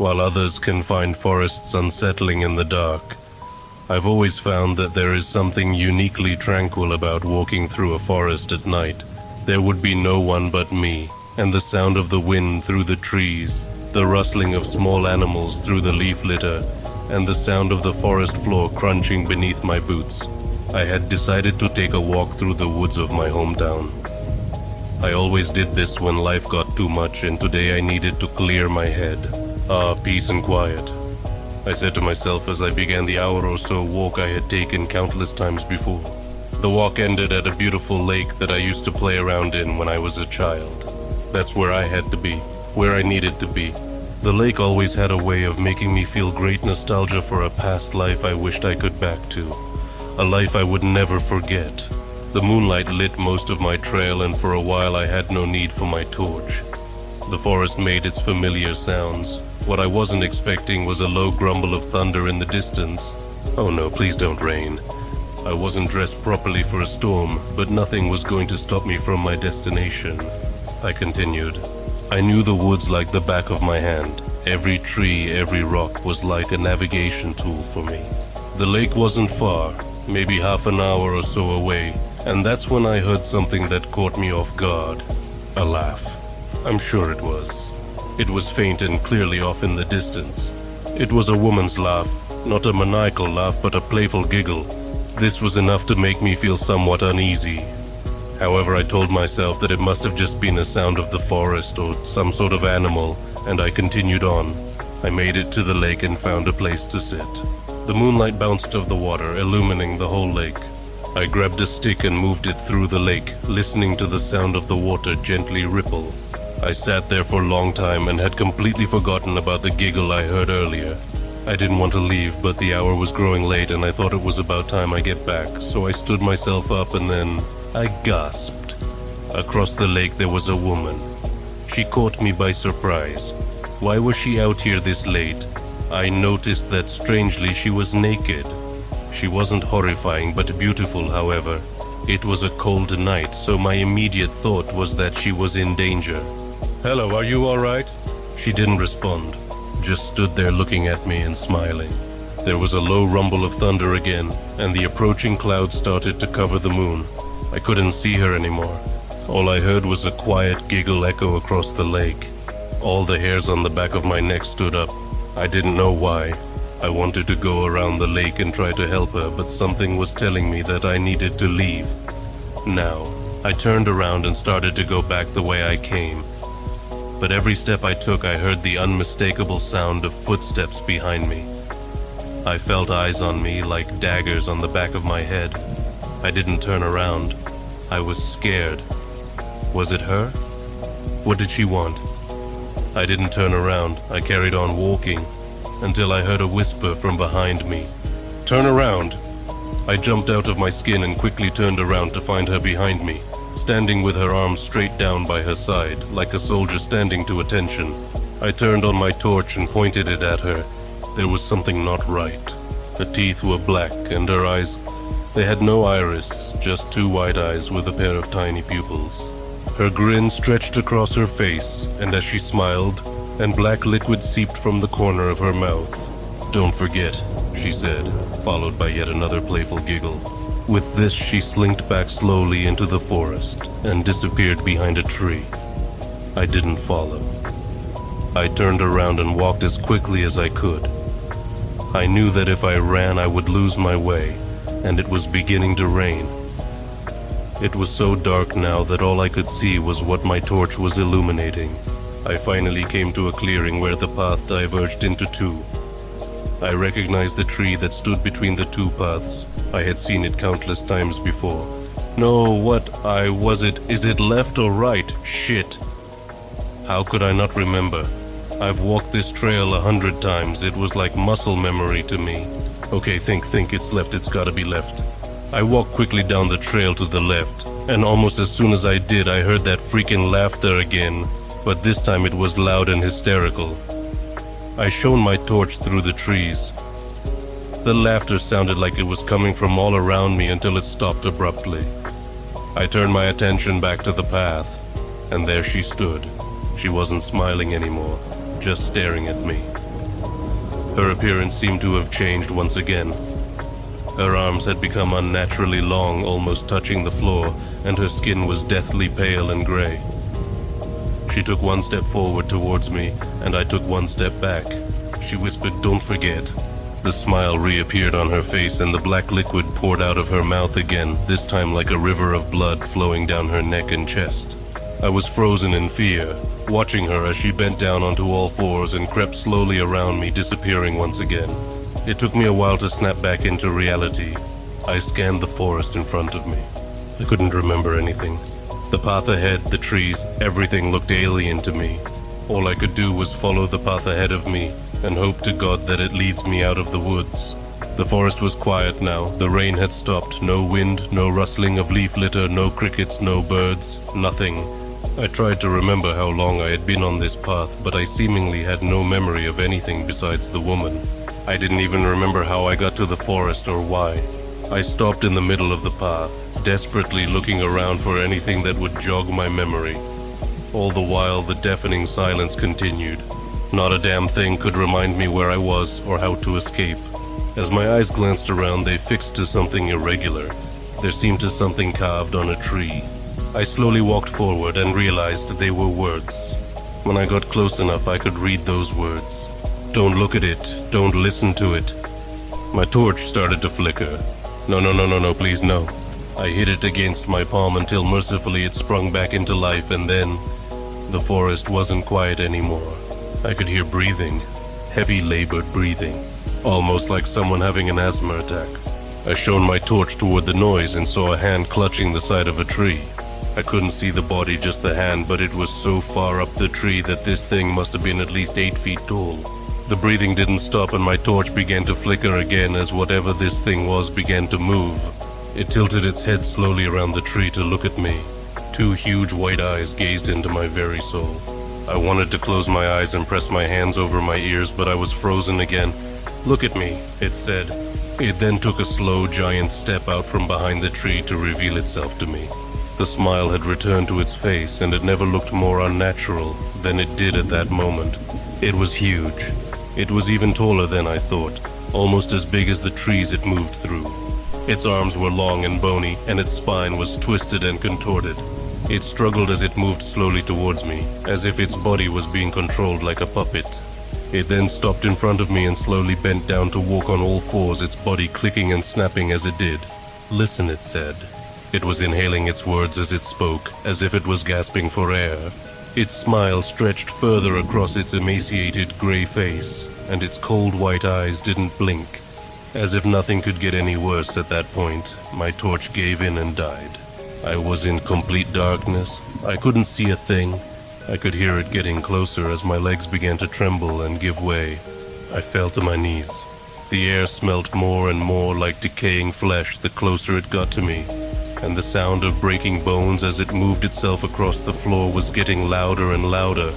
while others can find forests unsettling in the dark. I've always found that there is something uniquely tranquil about walking through a forest at night. There would be no one but me, and the sound of the wind through the trees, the rustling of small animals through the leaf litter, and the sound of the forest floor crunching beneath my boots. I had decided to take a walk through the woods of my hometown. I always did this when life got too much, and today I needed to clear my head. Peace and quiet, I said to myself as I began the hour or so walk I had taken countless times before. The walk ended at a beautiful lake that I used to play around in when I was a child. That's where I had to be, where I needed to be. The lake always had a way of making me feel great nostalgia for a past life I wished I could back to. A life I would never forget. The moonlight lit most of my trail, and for a while I had no need for my torch. The forest made its familiar sounds. What I wasn't expecting was a low grumble of thunder in the distance. Oh no, please don't rain. I wasn't dressed properly for a storm, but nothing was going to stop me from my destination. I continued. I knew the woods like the back of my hand. Every tree, every rock was like a navigation tool for me. The lake wasn't far, maybe half an hour or so away, and that's when I heard something that caught me off guard. A laugh. I'm sure it was. It was faint and clearly off in the distance. It was a woman's laugh, not a maniacal laugh, but a playful giggle. This was enough to make me feel somewhat uneasy. However, I told myself that it must have just been a sound of the forest or some sort of animal, and I continued on. I made it to the lake and found a place to sit. The moonlight bounced off the water, illumining the whole lake. I grabbed a stick and moved it through the lake, listening to the sound of the water gently ripple. I sat there for a long time and had completely forgotten about the giggle I heard earlier. I didn't want to leave, but the hour was growing late and I thought it was about time I get back, so I stood myself up and then I gasped. Across the lake there was a woman. She caught me by surprise. Why was she out here this late? I noticed that strangely she was naked. She wasn't horrifying but beautiful, however. It was a cold night, so my immediate thought was that she was in danger. "Hello, are you all right?" She didn't respond, just stood there looking at me and smiling. There was a low rumble of thunder again, and the approaching clouds started to cover the moon. I couldn't see her anymore. All I heard was a quiet giggle echo across the lake. All the hairs on the back of my neck stood up. I didn't know why. I wanted to go around the lake and try to help her, but something was telling me that I needed to leave. Now, I turned around and started to go back the way I came. But every step I took, I heard the unmistakable sound of footsteps behind me. I felt eyes on me like daggers on the back of my head. I didn't turn around. I was scared. Was it her? What did she want? I didn't turn around. I carried on walking until I heard a whisper from behind me. "Turn around!" I jumped out of my skin and quickly turned around to find her behind me, standing with her arms straight down by her side, like a soldier standing to attention. I turned on my torch and pointed it at her. There was something not right. Her teeth were black, and her eyes, they had no iris, just two wide eyes with a pair of tiny pupils. Her grin stretched across her face, and as she smiled, and black liquid seeped from the corner of her mouth. "Don't forget," she said, followed by yet another playful giggle. With this, she slinked back slowly into the forest and disappeared behind a tree. I didn't follow. I turned around and walked as quickly as I could. I knew that if I ran, I would lose my way, and it was beginning to rain. It was so dark now that all I could see was what my torch was illuminating. I finally came to a clearing where the path diverged into two. I recognized the tree that stood between the two paths. I had seen it countless times before. No, is it left or right? Shit. How could I not remember? I've walked this trail 100 times. It was like muscle memory to me. Okay, think, it's left, it's gotta be left. I walked quickly down the trail to the left, and almost as soon as I did, I heard that freaking laughter again, but this time it was loud and hysterical. I shone my torch through the trees. The laughter sounded like it was coming from all around me until it stopped abruptly. I turned my attention back to the path, and there she stood. She wasn't smiling anymore, just staring at me. Her appearance seemed to have changed once again. Her arms had become unnaturally long, almost touching the floor, and her skin was deathly pale and gray. She took one step forward towards me, and I took one step back. She whispered, "Don't forget." The smile reappeared on her face, and the black liquid poured out of her mouth again, this time like a river of blood flowing down her neck and chest. I was frozen in fear, watching her as she bent down onto all fours and crept slowly around me, disappearing once again. It took me a while to snap back into reality. I scanned the forest in front of me. I couldn't remember anything. The path ahead, the trees, everything looked alien to me. All I could do was follow the path ahead of me and hope to God that it leads me out of the woods. The forest was quiet now. The rain had stopped. No wind, no rustling of leaf litter, no crickets, no birds, nothing. I tried to remember how long I had been on this path, but I seemingly had no memory of anything besides the woman. I didn't even remember how I got to the forest or why. I stopped in the middle of the path, desperately looking around for anything that would jog my memory. All the while, the deafening silence continued. Not a damn thing could remind me where I was or how to escape. As my eyes glanced around, they fixed to something irregular. There seemed to something carved on a tree. I slowly walked forward and realized they were words. When I got close enough, I could read those words. "Don't look at it. Don't listen to it." My torch started to flicker. No, please no. I hit it against my palm until mercifully it sprung back into life, and then the forest wasn't quiet anymore. I could hear breathing, heavy labored breathing, almost like someone having an asthma attack. I shone my torch toward the noise and saw a hand clutching the side of a tree. I couldn't see the body, just the hand, but it was so far up the tree that this thing must have been at least 8 feet tall. The breathing didn't stop, and my torch began to flicker again as whatever this thing was began to move. It tilted its head slowly around the tree to look at me. 2 huge white eyes gazed into my very soul. I wanted to close my eyes and press my hands over my ears, but I was frozen again. "Look at me," it said. It then took a slow, giant step out from behind the tree to reveal itself to me. The smile had returned to its face, and it never looked more unnatural than it did at that moment. It was huge. It was even taller than I thought, almost as big as the trees it moved through. Its arms were long and bony, and its spine was twisted and contorted. It struggled as it moved slowly towards me, as if its body was being controlled like a puppet. It then stopped in front of me and slowly bent down to walk on all fours, its body clicking and snapping as it did. "Listen," it said. It was inhaling its words as it spoke, as if it was gasping for air. Its smile stretched further across its emaciated gray face, and its cold white eyes didn't blink. As if nothing could get any worse at that point, my torch gave in and died. I was in complete darkness. I couldn't see a thing. I could hear it getting closer as my legs began to tremble and give way. I fell to my knees. The air smelt more and more like decaying flesh the closer it got to me, and the sound of breaking bones as it moved itself across the floor was getting louder and louder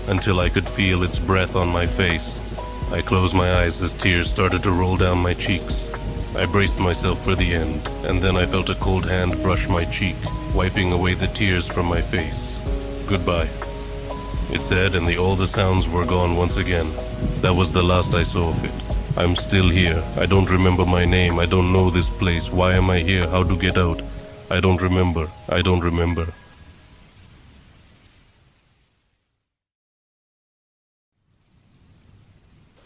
until I could feel its breath on my face. I closed my eyes as tears started to roll down my cheeks. I braced myself for the end, and then I felt a cold hand brush my cheek, wiping away the tears from my face. "Goodbye," it said, and all the sounds were gone once again. That was the last I saw of it. I'm still here. I don't remember my name. I don't know this place. Why am I here? How to get out? I don't remember. I don't remember.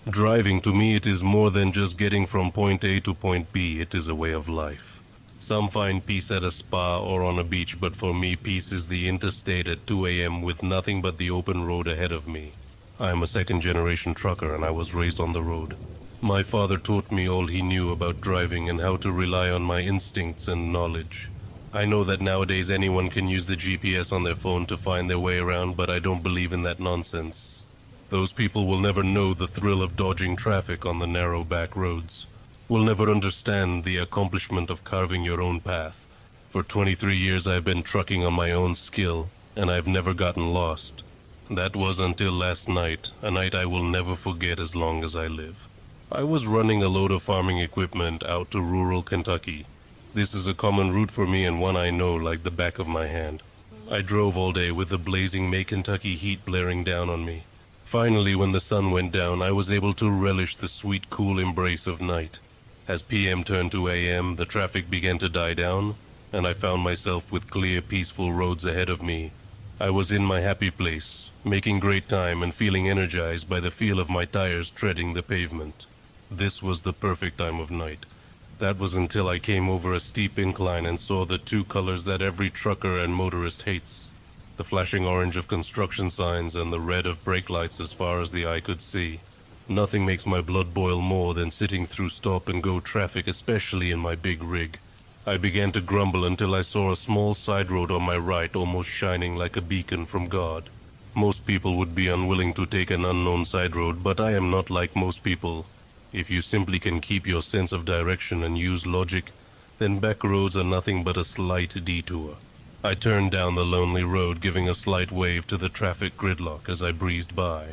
Driving, to me, it is more than just getting from point A to point B. It is a way of life. Some find peace at a spa or on a beach, but for me, peace is the interstate at 2 a.m. with nothing but the open road ahead of me. I am a second-generation trucker, and I was raised on the road. My father taught me all he knew about driving and how to rely on my instincts and knowledge. I know that nowadays anyone can use the GPS on their phone to find their way around, but I don't believe in that nonsense. Those people will never know the thrill of dodging traffic on the narrow back roads. Will never understand the accomplishment of carving your own path. For 23 years I've been trucking on my own skill, and I've never gotten lost. That was until last night, a night I will never forget as long as I live. I was running a load of farming equipment out to rural Kentucky. This is a common route for me and one I know like the back of my hand. I drove all day with the blazing May Kentucky heat blaring down on me. Finally, when the sun went down, I was able to relish the sweet, cool embrace of night. As PM turned to AM, the traffic began to die down, and I found myself with clear, peaceful roads ahead of me. I was in my happy place, making great time and feeling energized by the feel of my tires treading the pavement. This was the perfect time of night. That was until I came over a steep incline and saw the two colors that every trucker and motorist hates. The flashing orange of construction signs and the red of brake lights as far as the eye could see. Nothing makes my blood boil more than sitting through stop-and-go traffic, especially in my big rig. I began to grumble until I saw a small side road on my right almost shining like a beacon from God. Most people would be unwilling to take an unknown side road, but I am not like most people. If you simply can keep your sense of direction and use logic, then back roads are nothing but a slight detour. I turned down the lonely road, giving a slight wave to the traffic gridlock as I breezed by.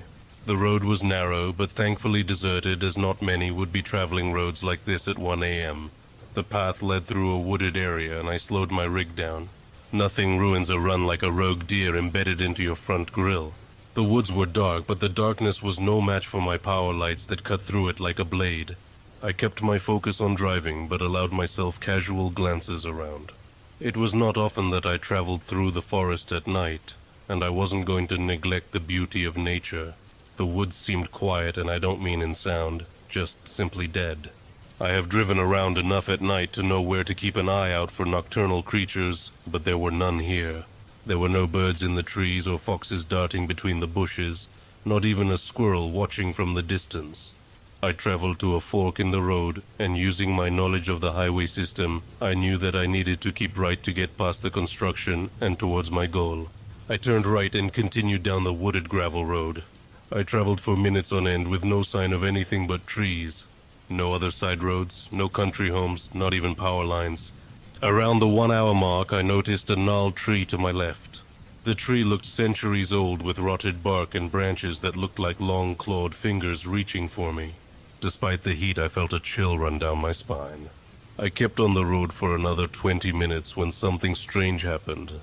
The road was narrow, but thankfully deserted, as not many would be traveling roads like this at 1 a.m. The path led through a wooded area, and I slowed my rig down. Nothing ruins a run like a rogue deer embedded into your front grille. The woods were dark, but the darkness was no match for my power lights that cut through it like a blade. I kept my focus on driving, but allowed myself casual glances around. It was not often that I traveled through the forest at night, and I wasn't going to neglect the beauty of nature. The woods seemed quiet, and I don't mean in sound, just simply dead. I have driven around enough at night to know where to keep an eye out for nocturnal creatures, but there were none here. There were no birds in the trees or foxes darting between the bushes, not even a squirrel watching from the distance. I traveled to a fork in the road, and using my knowledge of the highway system, I knew that I needed to keep right to get past the construction and towards my goal. I turned right and continued down the wooded gravel road. I traveled for minutes on end with no sign of anything but trees. No other side roads, no country homes, not even power lines. Around the 1 hour mark, I noticed a gnarled tree to my left. The tree looked centuries old, with rotted bark and branches that looked like long clawed fingers reaching for me. Despite the heat, I felt a chill run down my spine. I kept on the road for another 20 minutes when something strange happened.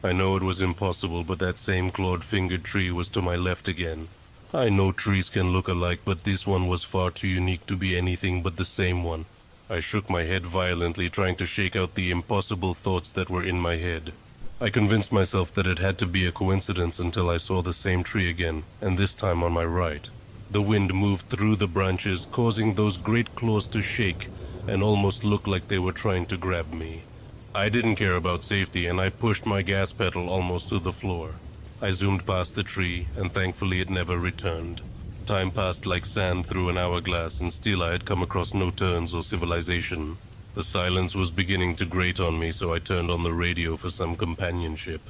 I know it was impossible, but that same clawed-fingered tree was to my left again. I know trees can look alike, but this one was far too unique to be anything but the same one. I shook my head violently, trying to shake out the impossible thoughts that were in my head. I convinced myself that it had to be a coincidence until I saw the same tree again, and this time on my right. The wind moved through the branches, causing those great claws to shake and almost look like they were trying to grab me. I didn't care about safety, and I pushed my gas pedal almost to the floor. I zoomed past the tree, and thankfully it never returned. Time passed like sand through an hourglass, and still I had come across no turns or civilization. The silence was beginning to grate on me, so I turned on the radio for some companionship.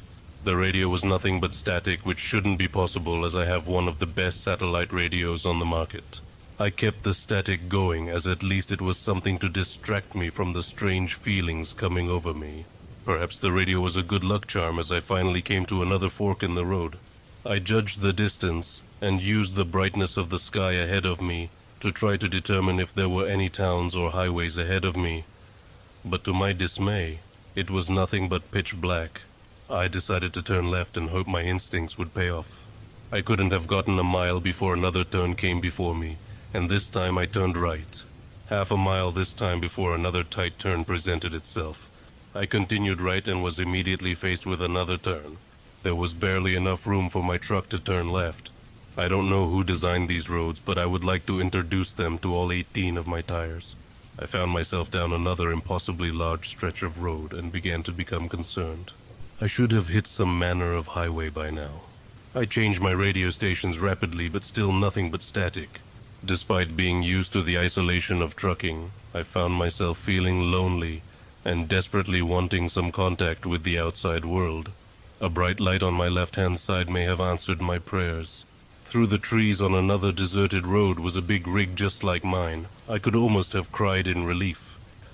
The radio was nothing but static, which shouldn't be possible as I have one of the best satellite radios on the market. I kept the static going, as at least it was something to distract me from the strange feelings coming over me. Perhaps the radio was a good luck charm as I finally came to another fork in the road. I judged the distance and used the brightness of the sky ahead of me to try to determine if there were any towns or highways ahead of me. But to my dismay, it was nothing but pitch black. I decided to turn left and hope my instincts would pay off. I couldn't have gotten a mile before another turn came before me, and this time I turned right. Half a mile this time before another tight turn presented itself. I continued right and was immediately faced with another turn. There was barely enough room for my truck to turn left. I don't know who designed these roads, but I would like to introduce them to all 18 of my tires. I found myself down another impossibly large stretch of road and began to become concerned. I should have hit some manner of highway by now. I changed my radio stations rapidly, but still nothing but static. Despite being used to the isolation of trucking, I found myself feeling lonely and desperately wanting some contact with the outside world. A bright light on my left-hand side may have answered my prayers. Through the trees on another deserted road was a big rig just like mine. I could almost have cried in relief.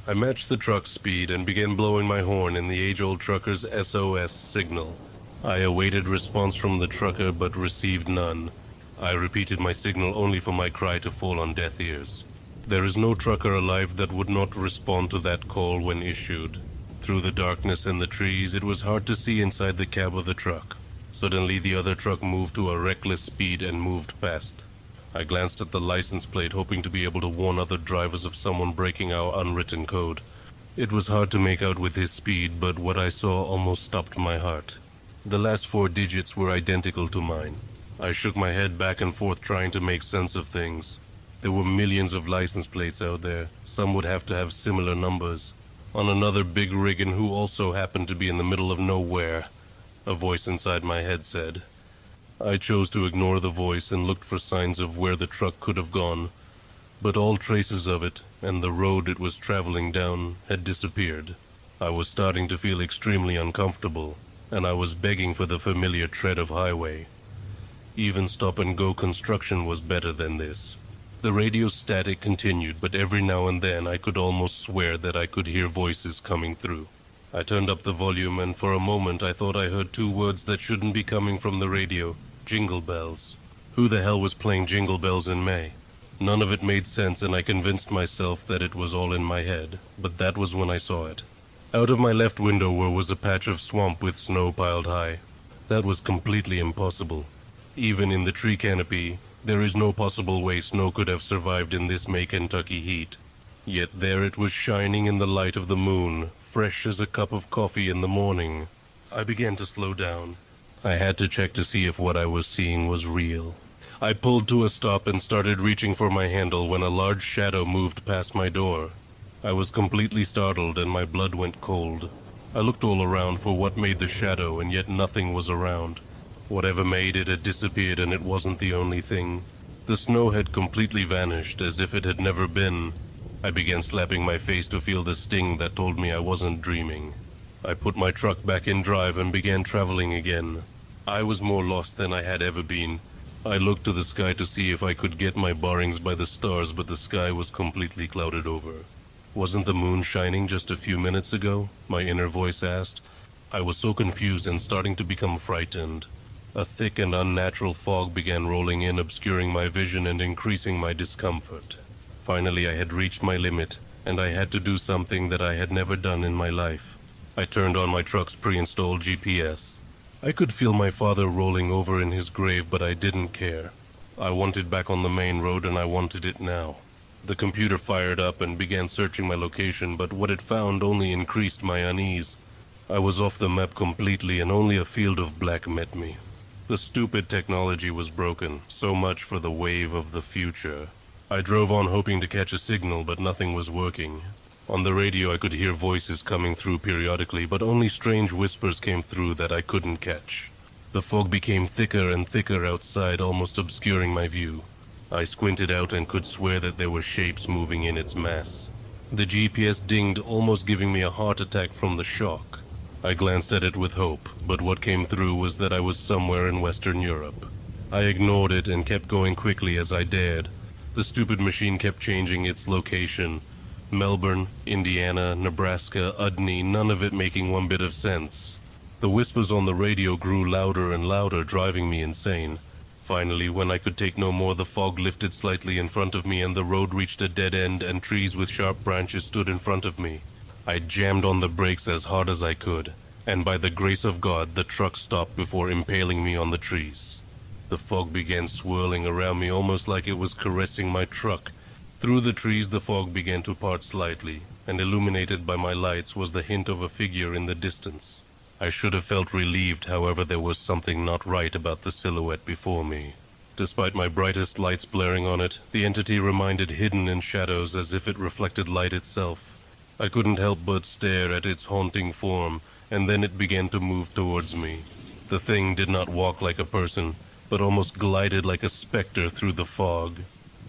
I matched the truck's speed and began blowing my horn in the age-old trucker's SOS signal. I awaited response from the trucker but received none. I repeated my signal only for my cry to fall on deaf ears. There is no trucker alive that would not respond to that call when issued. Through the darkness and the trees, it was hard to see inside the cab of the truck. Suddenly, the other truck moved to a reckless speed and moved past. I glanced at the license plate, hoping to be able to warn other drivers of someone breaking our unwritten code. It was hard to make out with his speed, but what I saw almost stopped my heart. The last 4 digits were identical to mine. I shook my head back and forth trying to make sense of things. There were millions of license plates out there. Some would have to have similar numbers. On another big rig and who also happened to be in the middle of nowhere, a voice inside my head said. I chose to ignore the voice and looked for signs of where the truck could have gone. But all traces of it, and the road it was traveling down, had disappeared. I was starting to feel extremely uncomfortable, and I was begging for the familiar tread of highway. Even stop-and-go construction was better than this. The radio static continued, but every now and then I could almost swear that I could hear voices coming through. I turned up the volume, and for a moment I thought I heard 2 words that shouldn't be coming from the radio: jingle bells. Who the hell was playing Jingle Bells in May? None of it made sense, and I convinced myself that it was all in my head, but that was when I saw it. Out of my left window was a patch of swamp with snow piled high. That was completely impossible. Even in the tree canopy, there is no possible way snow could have survived in this May Kentucky heat. Yet there it was shining in the light of the moon, fresh as a cup of coffee in the morning. I began to slow down. I had to check to see if what I was seeing was real. I pulled to a stop and started reaching for my handle when a large shadow moved past my door. I was completely startled and my blood went cold. I looked all around for what made the shadow, and yet nothing was around. Whatever made it had disappeared, and it wasn't the only thing. The snow had completely vanished, as if it had never been. I began slapping my face to feel the sting that told me I wasn't dreaming. I put my truck back in drive and began traveling again. I was more lost than I had ever been. I looked to the sky to see if I could get my bearings by the stars, but the sky was completely clouded over. Wasn't the moon shining just a few minutes ago? My inner voice asked. I was so confused and starting to become frightened. A thick and unnatural fog began rolling in, obscuring my vision and increasing my discomfort. Finally, I had reached my limit, and I had to do something that I had never done in my life. I turned on my truck's pre-installed GPS. I could feel my father rolling over in his grave, but I didn't care. I wanted back on the main road, and I wanted it now. The computer fired up and began searching my location, but what it found only increased my unease. I was off the map completely, and only a field of black met me. The stupid technology was broken, so much for the wave of the future. I drove on hoping to catch a signal, but nothing was working. On the radio I could hear voices coming through periodically, but only strange whispers came through that I couldn't catch. The fog became thicker and thicker outside, almost obscuring my view. I squinted out and could swear that there were shapes moving in its mass. The GPS dinged, almost giving me a heart attack from the shock. I glanced at it with hope, but what came through was that I was somewhere in Western Europe. I ignored it and kept going quickly as I dared. The stupid machine kept changing its location. Melbourne, Indiana, Nebraska, Udney, none of it making one bit of sense. The whispers on the radio grew louder and louder, driving me insane. Finally, when I could take no more, the fog lifted slightly in front of me and the road reached a dead end, and trees with sharp branches stood in front of me. I jammed on the brakes as hard as I could, and by the grace of God, the truck stopped before impaling me on the trees. The fog began swirling around me almost like it was caressing my truck. Through the trees the fog began to part slightly, and illuminated by my lights was the hint of a figure in the distance. I should have felt relieved, however there was something not right about the silhouette before me. Despite my brightest lights blaring on it, the entity remained hidden in shadows as if it reflected light itself. I couldn't help but stare at its haunting form, and then it began to move towards me. The thing did not walk like a person, but almost glided like a specter through the fog.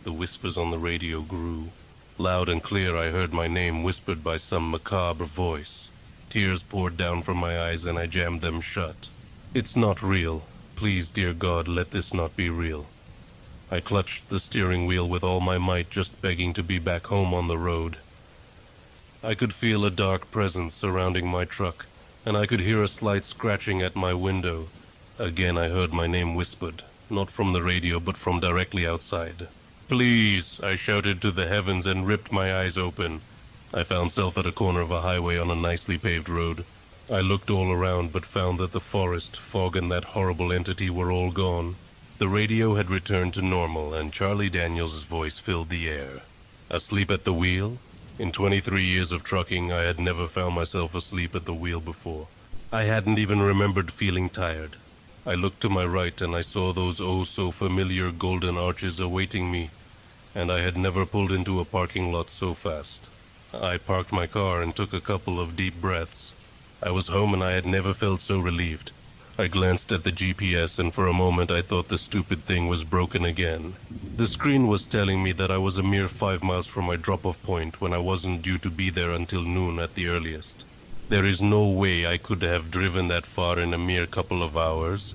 The whispers on the radio grew. Loud and clear I heard my name whispered by some macabre voice. Tears poured down from my eyes and I jammed them shut. It's not real. Please, dear God, let this not be real. I clutched the steering wheel with all my might, just begging to be back home on the road. I could feel a dark presence surrounding my truck, and I could hear a slight scratching at my window. Again I heard my name whispered, not from the radio but from directly outside. Please, I shouted to the heavens and ripped my eyes open. I found self at a corner of a highway on a nicely paved road. I looked all around but found that the forest, fog, and that horrible entity were all gone. The radio had returned to normal, and Charlie Daniels' voice filled the air. Asleep at the wheel? In 23 years of trucking, I had never found myself asleep at the wheel before. I hadn't even remembered feeling tired. I looked to my right and I saw those oh-so-familiar golden arches awaiting me, and I had never pulled into a parking lot so fast. I parked my car and took a couple of deep breaths. I was home and I had never felt so relieved. I glanced at the GPS and for a moment I thought the stupid thing was broken again. The screen was telling me that I was a mere 5 miles from my drop-off point when I wasn't due to be there until noon at the earliest. There is no way I could have driven that far in a mere couple of hours.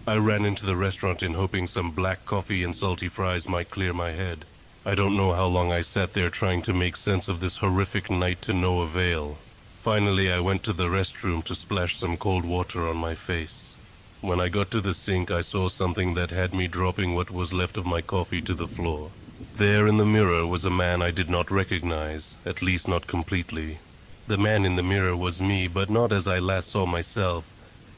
I ran into the restaurant in hoping some black coffee and salty fries might clear my head. I don't know how long I sat there trying to make sense of this horrific night to no avail. Finally, I went to the restroom to splash some cold water on my face. When I got to the sink, I saw something that had me dropping what was left of my coffee to the floor. There in the mirror was a man I did not recognize, at least not completely. The man in the mirror was me, but not as I last saw myself.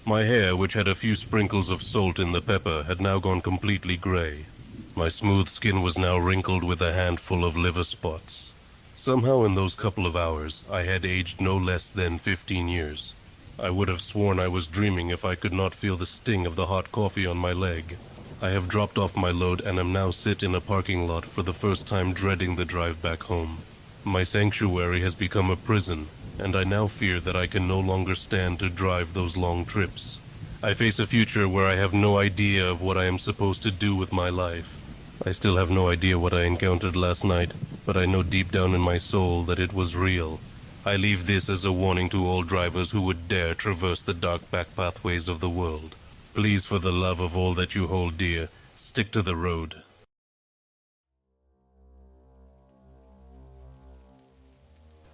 My hair, which had a few sprinkles of salt in the pepper, had now gone completely gray. My smooth skin was now wrinkled with a handful of liver spots. Somehow in those couple of hours, I had aged no less than 15 years. I would have sworn I was dreaming if I could not feel the sting of the hot coffee on my leg. I have dropped off my load and am now sit in a parking lot for the first time, dreading the drive back home. My sanctuary has become a prison, and I now fear that I can no longer stand to drive those long trips. I face a future where I have no idea of what I am supposed to do with my life. I still have no idea what I encountered last night, but I know deep down in my soul that it was real. I leave this as a warning to all drivers who would dare traverse the dark back pathways of the world. Please, for the love of all that you hold dear, stick to the road.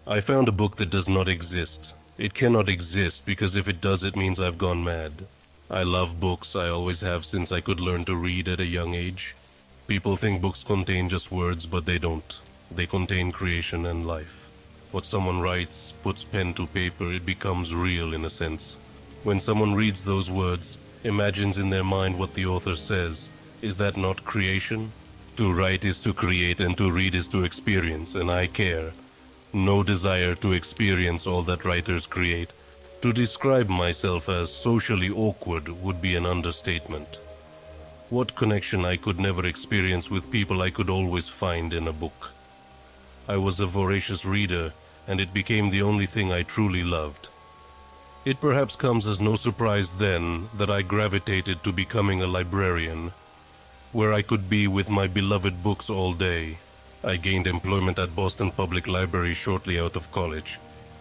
I found a book that does not exist. It cannot exist because if it does, it means I've gone mad. I love books. I always have since I could learn to read at a young age. People think books contain just words, but they don't. They contain creation and life. What someone writes, puts pen to paper, it becomes real in a sense. When someone reads those words, imagines in their mind what the author says, is that not creation? To write is to create and to read is to experience, and I care. No desire to experience all that writers create. To describe myself as socially awkward would be an understatement. What connection I could never experience with people I could always find in a book. I was a voracious reader, and it became the only thing I truly loved. It perhaps comes as no surprise then that I gravitated to becoming a librarian, where I could be with my beloved books all day. I gained employment at Boston Public Library shortly out of college.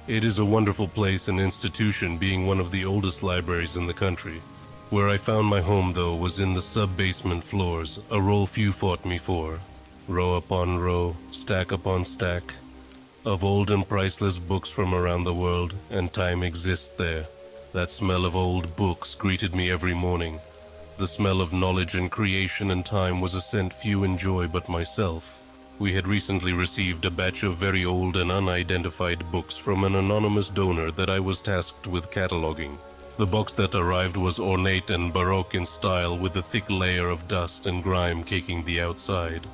It is a wonderful place and institution, being one of the oldest libraries in the country. Where I found my home, though, was in the sub-basement floors, a role few fought me for. Row upon row, stack upon stack, of old and priceless books from around the world, and time exists there. That smell of old books greeted me every morning. The smell of knowledge and creation and time was a scent few enjoy but myself. We had recently received a batch of very old and unidentified books from an anonymous donor that I was tasked with cataloging. The box that arrived was ornate and baroque in style, with a thick layer of dust and grime caking the outside.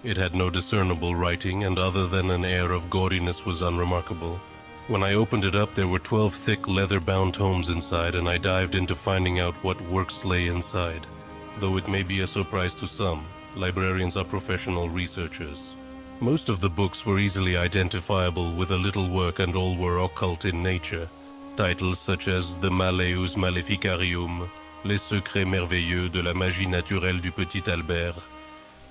It had no discernible writing, and other than an air of gaudiness was unremarkable. When I opened it up, there were 12 thick leather-bound tomes inside, and I dived into finding out what works lay inside. Though it may be a surprise to some, librarians are professional researchers. Most of the books were easily identifiable with a little work, and all were occult in nature. Titles such as The Malleus Maleficarium, Les Secrets Merveilleux de la Magie Naturelle du Petit Albert,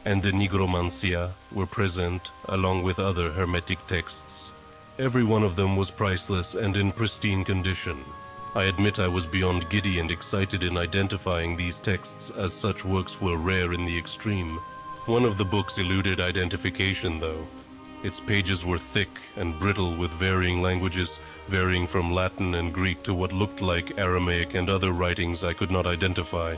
and the Nigromancia were present, along with other hermetic texts. Every one of them was priceless and in pristine condition. I admit I was beyond giddy and excited in identifying these texts, as such works were rare in the extreme. One of the books eluded identification, though. Its pages were thick and brittle with varying languages, varying from Latin and Greek to what looked like Aramaic and other writings I could not identify.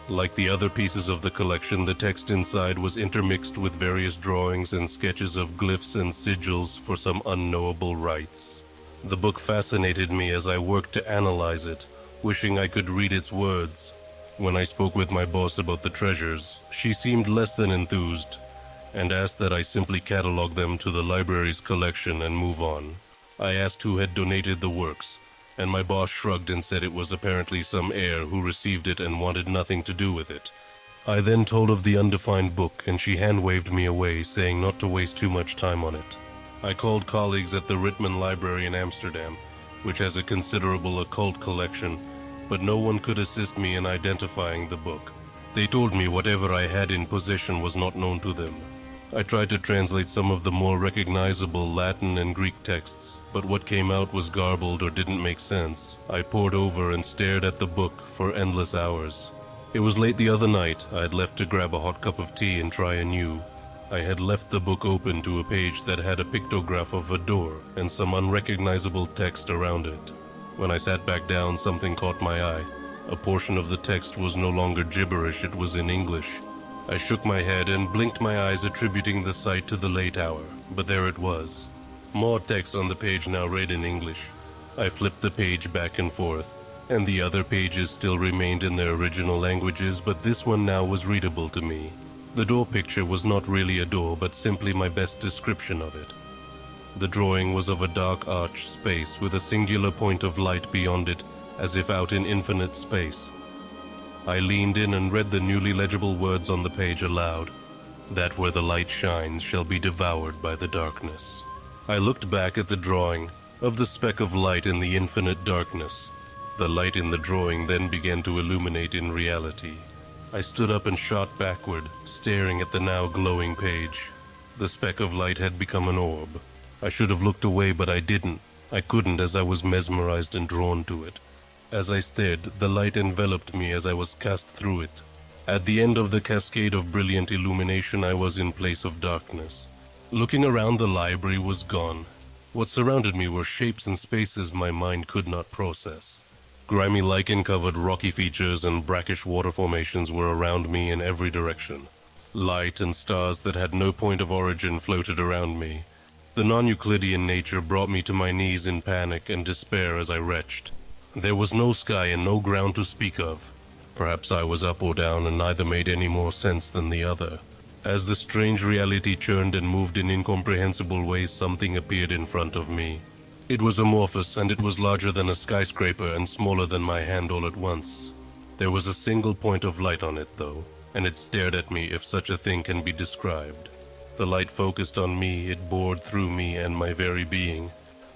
Like the other pieces of the collection, the text inside was intermixed with various drawings and sketches of glyphs and sigils for some unknowable rites. The book fascinated me as I worked to analyze it, wishing I could read its words. When I spoke with my boss about the treasures, she seemed less than enthused, and asked that I simply catalog them to the library's collection and move on. I asked who had donated the works, and my boss shrugged and said it was apparently some heir who received it and wanted nothing to do with it. I then told of the undefined book, and she hand-waved me away, saying not to waste too much time on it. I called colleagues at the Ritman Library in Amsterdam, which has a considerable occult collection, but no one could assist me in identifying the book. They told me whatever I had in possession was not known to them. I tried to translate some of the more recognizable Latin and Greek texts, but what came out was garbled or didn't make sense. I pored over and stared at the book for endless hours. It was late the other night. I had left to grab a hot cup of tea and try anew. I had left the book open to a page that had a pictograph of a door and some unrecognizable text around it. When I sat back down, something caught my eye. A portion of the text was no longer gibberish, it was in English. I shook my head and blinked my eyes, attributing the sight to the late hour, but there it was. More text on the page now read in English. I flipped the page back and forth, and the other pages still remained in their original languages, but this one now was readable to me. The door picture was not really a door, but simply my best description of it. The drawing was of a dark arched space with a singular point of light beyond it, as if out in infinite space. I leaned in and read the newly legible words on the page aloud. That where the light shines shall be devoured by the darkness. I looked back at the drawing of the speck of light in the infinite darkness. The light in the drawing then began to illuminate in reality. I stood up and shot backward, staring at the now glowing page. The speck of light had become an orb. I should have looked away, but I didn't. I couldn't, as I was mesmerized and drawn to it. As I stared, the light enveloped me as I was cast through it. At the end of the cascade of brilliant illumination, I was in place of darkness. Looking around, the library was gone. What surrounded me were shapes and spaces my mind could not process. Grimy lichen-covered rocky features and brackish water formations were around me in every direction. Light and stars that had no point of origin floated around me. The non-Euclidean nature brought me to my knees in panic and despair as I retched. There was no sky and no ground to speak of. Perhaps I was up or down, and neither made any more sense than the other. As the strange reality churned and moved in incomprehensible ways, something appeared in front of me. It was amorphous, and it was larger than a skyscraper and smaller than my hand all at once. There was a single point of light on it, though, and it stared at me, if such a thing can be described. The light focused on me, it bored through me and my very being.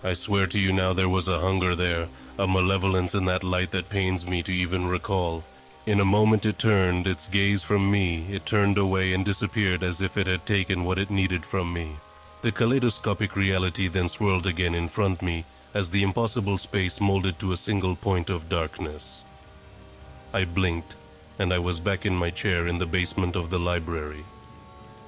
I swear to you now there was a hunger there, a malevolence in that light that pains me to even recall. In a moment it turned its gaze from me, it turned away and disappeared as if it had taken what it needed from me. The kaleidoscopic reality then swirled again in front of me as the impossible space molded to a single point of darkness. I blinked, and I was back in my chair in the basement of the library.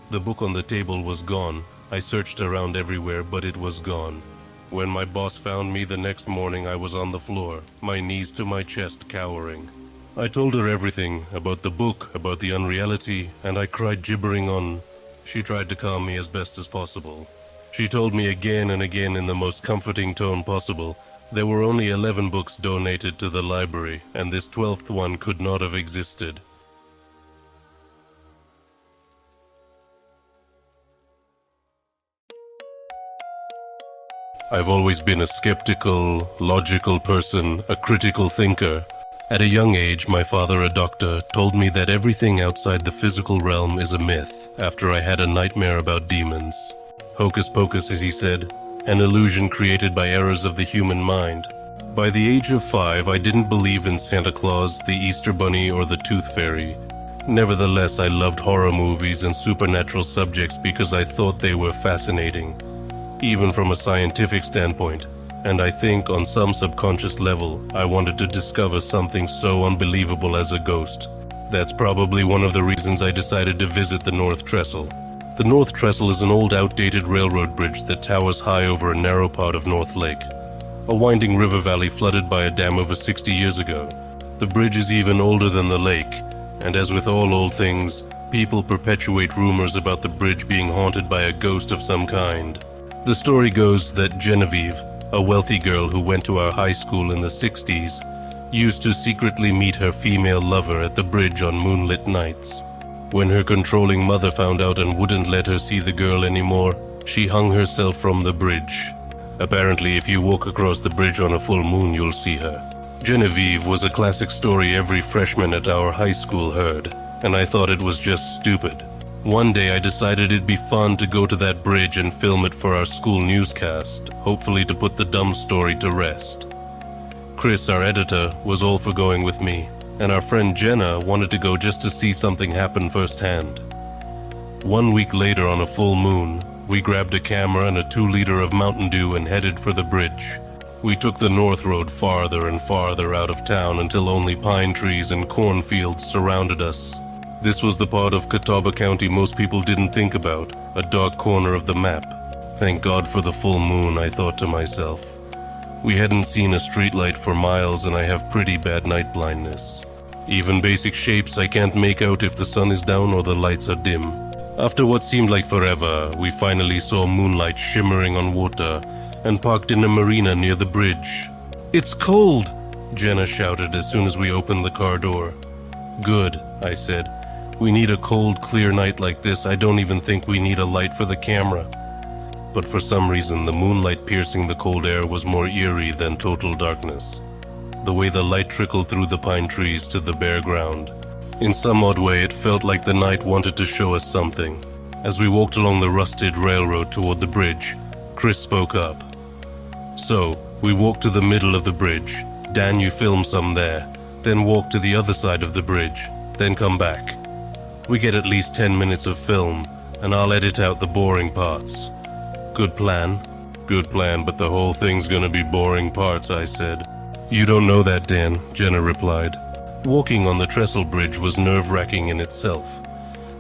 The book on the table was gone. I searched around everywhere, but it was gone. When my boss found me the next morning, I was on the floor, my knees to my chest, cowering. I told her everything, about the book, about the unreality, and I cried, gibbering on. She tried to calm me as best as possible. She told me again and again in the most comforting tone possible, there were only 11 books donated to the library, and this 12th one could not have existed. I've always been a skeptical, logical person, a critical thinker. At a young age, my father, a doctor, told me that everything outside the physical realm is a myth after I had a nightmare about demons. Hocus pocus, as he said, an illusion created by errors of the human mind. By the age of 5, I didn't believe in Santa Claus, the Easter Bunny, or the Tooth Fairy. Nevertheless, I loved horror movies and supernatural subjects because I thought they were fascinating, even from a scientific standpoint. And I think on some subconscious level, I wanted to discover something so unbelievable as a ghost. That's probably one of the reasons I decided to visit the North Trestle. The North Trestle is an old outdated railroad bridge that towers high over a narrow part of North Lake, a winding river valley flooded by a dam over 60 years ago. The bridge is even older than the lake, and as with all old things, people perpetuate rumors about the bridge being haunted by a ghost of some kind. The story goes that Genevieve, a wealthy girl who went to our high school in the 60s, used to secretly meet her female lover at the bridge on moonlit nights. When her controlling mother found out and wouldn't let her see the girl anymore, she hung herself from the bridge. Apparently, if you walk across the bridge on a full moon, you'll see her. Genevieve was a classic story every freshman at our high school heard, and I thought it was just stupid. One day I decided it'd be fun to go to that bridge and film it for our school newscast, hopefully to put the dumb story to rest. Chris, our editor, was all for going with me, and our friend Jenna wanted to go just to see something happen firsthand. 1 week later on a full moon, we grabbed a camera and a 2-liter of Mountain Dew and headed for the bridge. We took the north road farther and farther out of town until only pine trees and cornfields surrounded us. This was the part of Catawba County most people didn't think about, a dark corner of the map. Thank God for the full moon, I thought to myself. We hadn't seen a streetlight for miles and I have pretty bad night blindness. Even basic shapes I can't make out if the sun is down or the lights are dim. After what seemed like forever, we finally saw moonlight shimmering on water and parked in a marina near the bridge. "It's cold!" Jenna shouted as soon as we opened the car door. "Good," I said. "We need a cold, clear night like this. I don't even think we need a light for the camera." But for some reason, the moonlight piercing the cold air was more eerie than total darkness. The way the light trickled through the pine trees to the bare ground. In some odd way, it felt like the night wanted to show us something. As we walked along the rusted railroad toward the bridge, Chris spoke up. "So, we walked to the middle of the bridge. Dan, you film some there. Then walk to the other side of the bridge. Then come back. We get at least 10 minutes of film, and I'll edit out the boring parts." "Good plan." "Good plan, but the whole thing's gonna be boring parts," I said. "You don't know that, Dan," Jenna replied. Walking on the trestle bridge was nerve-wracking in itself.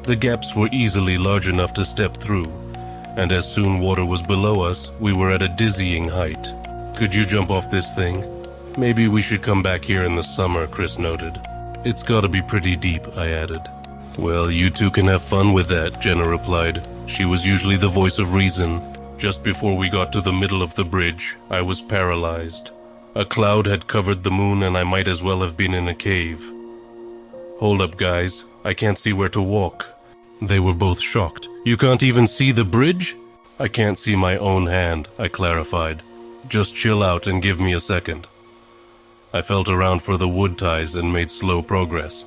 The gaps were easily large enough to step through, and as soon water was below us, we were at a dizzying height. "Could you jump off this thing?" "Maybe we should come back here in the summer," Chris noted. "It's gotta be pretty deep," I added. "Well, you two can have fun with that," Jenna replied. She was usually the voice of reason. Just before we got to the middle of the bridge, I was paralyzed. A cloud had covered the moon and I might as well have been in a cave. "Hold up, guys. I can't see where to walk." They were both shocked. "You can't even see the bridge?" "I can't see my own hand," I clarified. "Just chill out and give me a second." I felt around for the wood ties and made slow progress.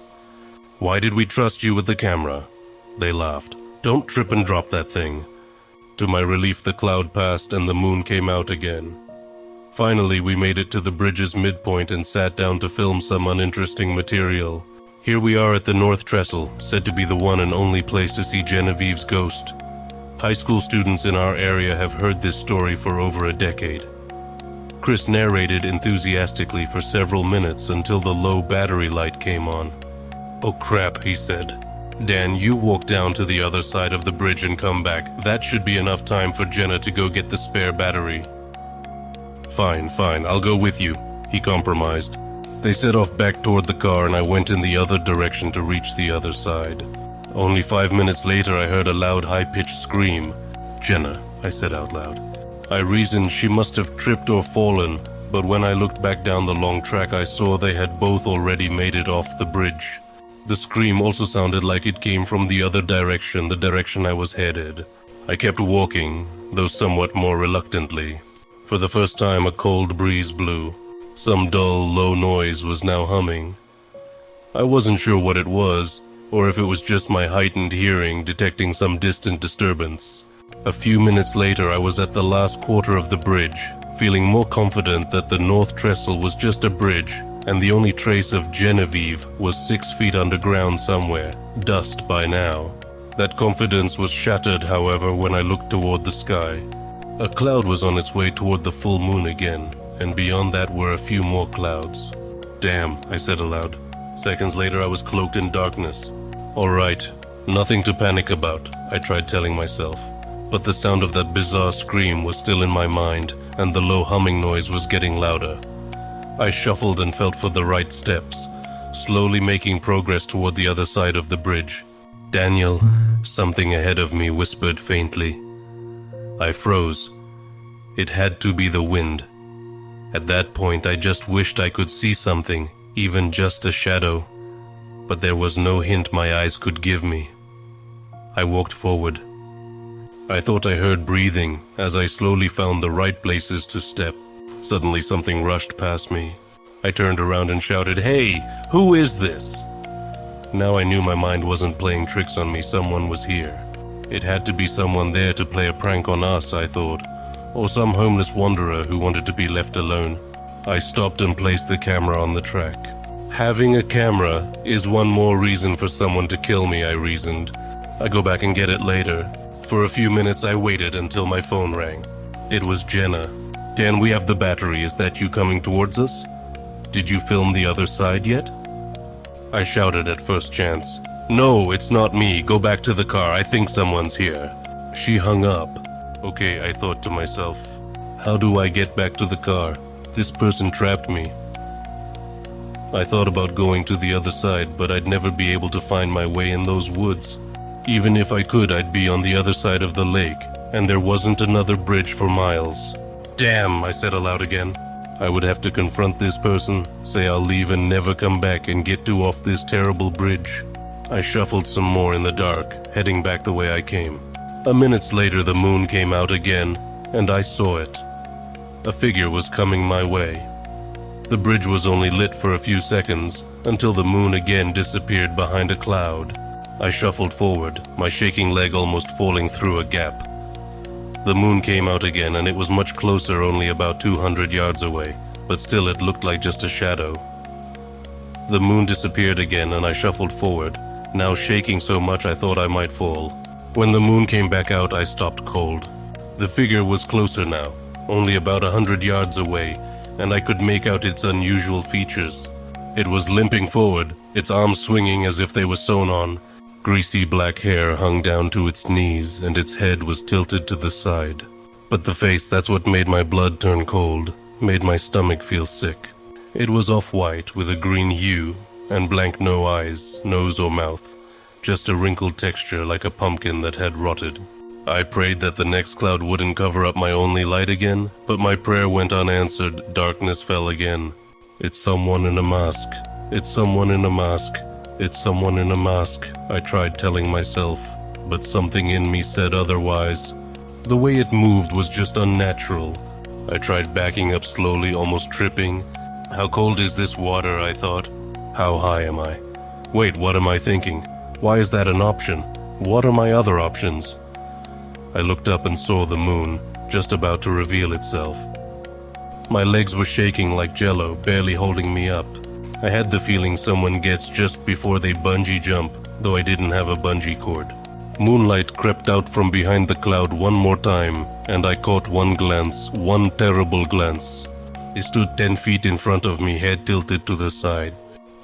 "Why did we trust you with the camera?" They laughed. "Don't trip and drop that thing." To my relief, the cloud passed and the moon came out again. Finally, we made it to the bridge's midpoint and sat down to film some uninteresting material. Here we are at the North Trestle, said to be the one and only place to see Genevieve's ghost. High school students in our area have heard this story for over a decade. Chris narrated enthusiastically for several minutes until the low battery light came on. "Oh crap," he said. "Dan, you walk down to the other side of the bridge and come back. That should be enough time for Jenna to go get the spare battery." Fine, I'll go with you," he compromised. They set off back toward the car and I went in the other direction to reach the other side. Only 5 minutes later I heard a loud high-pitched scream. "Jenna," I said out loud. I reasoned she must have tripped or fallen, but when I looked back down the long track I saw they had both already made it off the bridge. The scream also sounded like it came from the other direction, the direction I was headed. I kept walking, though somewhat more reluctantly. For the first time, a cold breeze blew. Some dull, low noise was now humming. I wasn't sure what it was, or if it was just my heightened hearing detecting some distant disturbance. A few minutes later, I was at the last quarter of the bridge, feeling more confident that the North Trestle was just a bridge, and the only trace of Genevieve was 6 feet underground somewhere, dust by now. That confidence was shattered, however, when I looked toward the sky. A cloud was on its way toward the full moon again, and beyond that were a few more clouds. "Damn," I said aloud. Seconds later I was cloaked in darkness. "All right, nothing to panic about," I tried telling myself. But the sound of that bizarre scream was still in my mind, and the low humming noise was getting louder. I shuffled and felt for the right steps, slowly making progress toward the other side of the bridge. "Daniel," something ahead of me whispered faintly. I froze. It had to be the wind. At that point, I just wished I could see something, even just a shadow. But there was no hint my eyes could give me. I walked forward. I thought I heard breathing as I slowly found the right places to step. Suddenly something rushed past me. I turned around and shouted, "Hey, who is this?" Now I knew my mind wasn't playing tricks on me, someone was here. It had to be someone there to play a prank on us, I thought, or some homeless wanderer who wanted to be left alone. I stopped and placed the camera on the track. Having a camera is one more reason for someone to kill me, I reasoned. I go back and get it later. For a few minutes I waited until my phone rang. It was Jenna. "Dan, we have the battery. Is that you coming towards us? Did you film the other side yet?" I shouted at first chance. "No, it's not me. Go back to the car. I think someone's here." She hung up. Okay, I thought to myself. How do I get back to the car? This person trapped me. I thought about going to the other side, but I'd never be able to find my way in those woods. Even if I could, I'd be on the other side of the lake, and there wasn't another bridge for miles. "Damn," I said aloud again. I would have to confront this person, say I'll leave and never come back and get to off this terrible bridge. I shuffled some more in the dark, heading back the way I came. A minute later the moon came out again, and I saw it. A figure was coming my way. The bridge was only lit for a few seconds, until the moon again disappeared behind a cloud. I shuffled forward, my shaking leg almost falling through a gap. The moon came out again, and it was much closer, only about 200 yards away, but still it looked like just a shadow. The moon disappeared again, and I shuffled forward, now shaking so much I thought I might fall. When the moon came back out, I stopped cold. The figure was closer now, only about 100 yards away, and I could make out its unusual features. It was limping forward, its arms swinging as if they were sewn on. Greasy black hair hung down to its knees, and its head was tilted to the side. But the face, that's what made my blood turn cold, made my stomach feel sick. It was off-white with a green hue, and blank no eyes, nose or mouth, just a wrinkled texture like a pumpkin that had rotted. I prayed that the next cloud wouldn't cover up my only light again, but my prayer went unanswered. Darkness fell again. "It's someone in a mask. It's someone in a mask. It's someone in a mask," I tried telling myself, but something in me said otherwise. The way it moved was just unnatural. I tried backing up slowly, almost tripping. How cold is this water, I thought. How high am I? Wait, what am I thinking? Why is that an option? What are my other options? I looked up and saw the moon, just about to reveal itself. My legs were shaking like jello, barely holding me up. I had the feeling someone gets just before they bungee jump, though I didn't have a bungee cord. Moonlight crept out from behind the cloud one more time, and I caught one glance, one terrible glance. It stood 10 feet in front of me, head tilted to the side.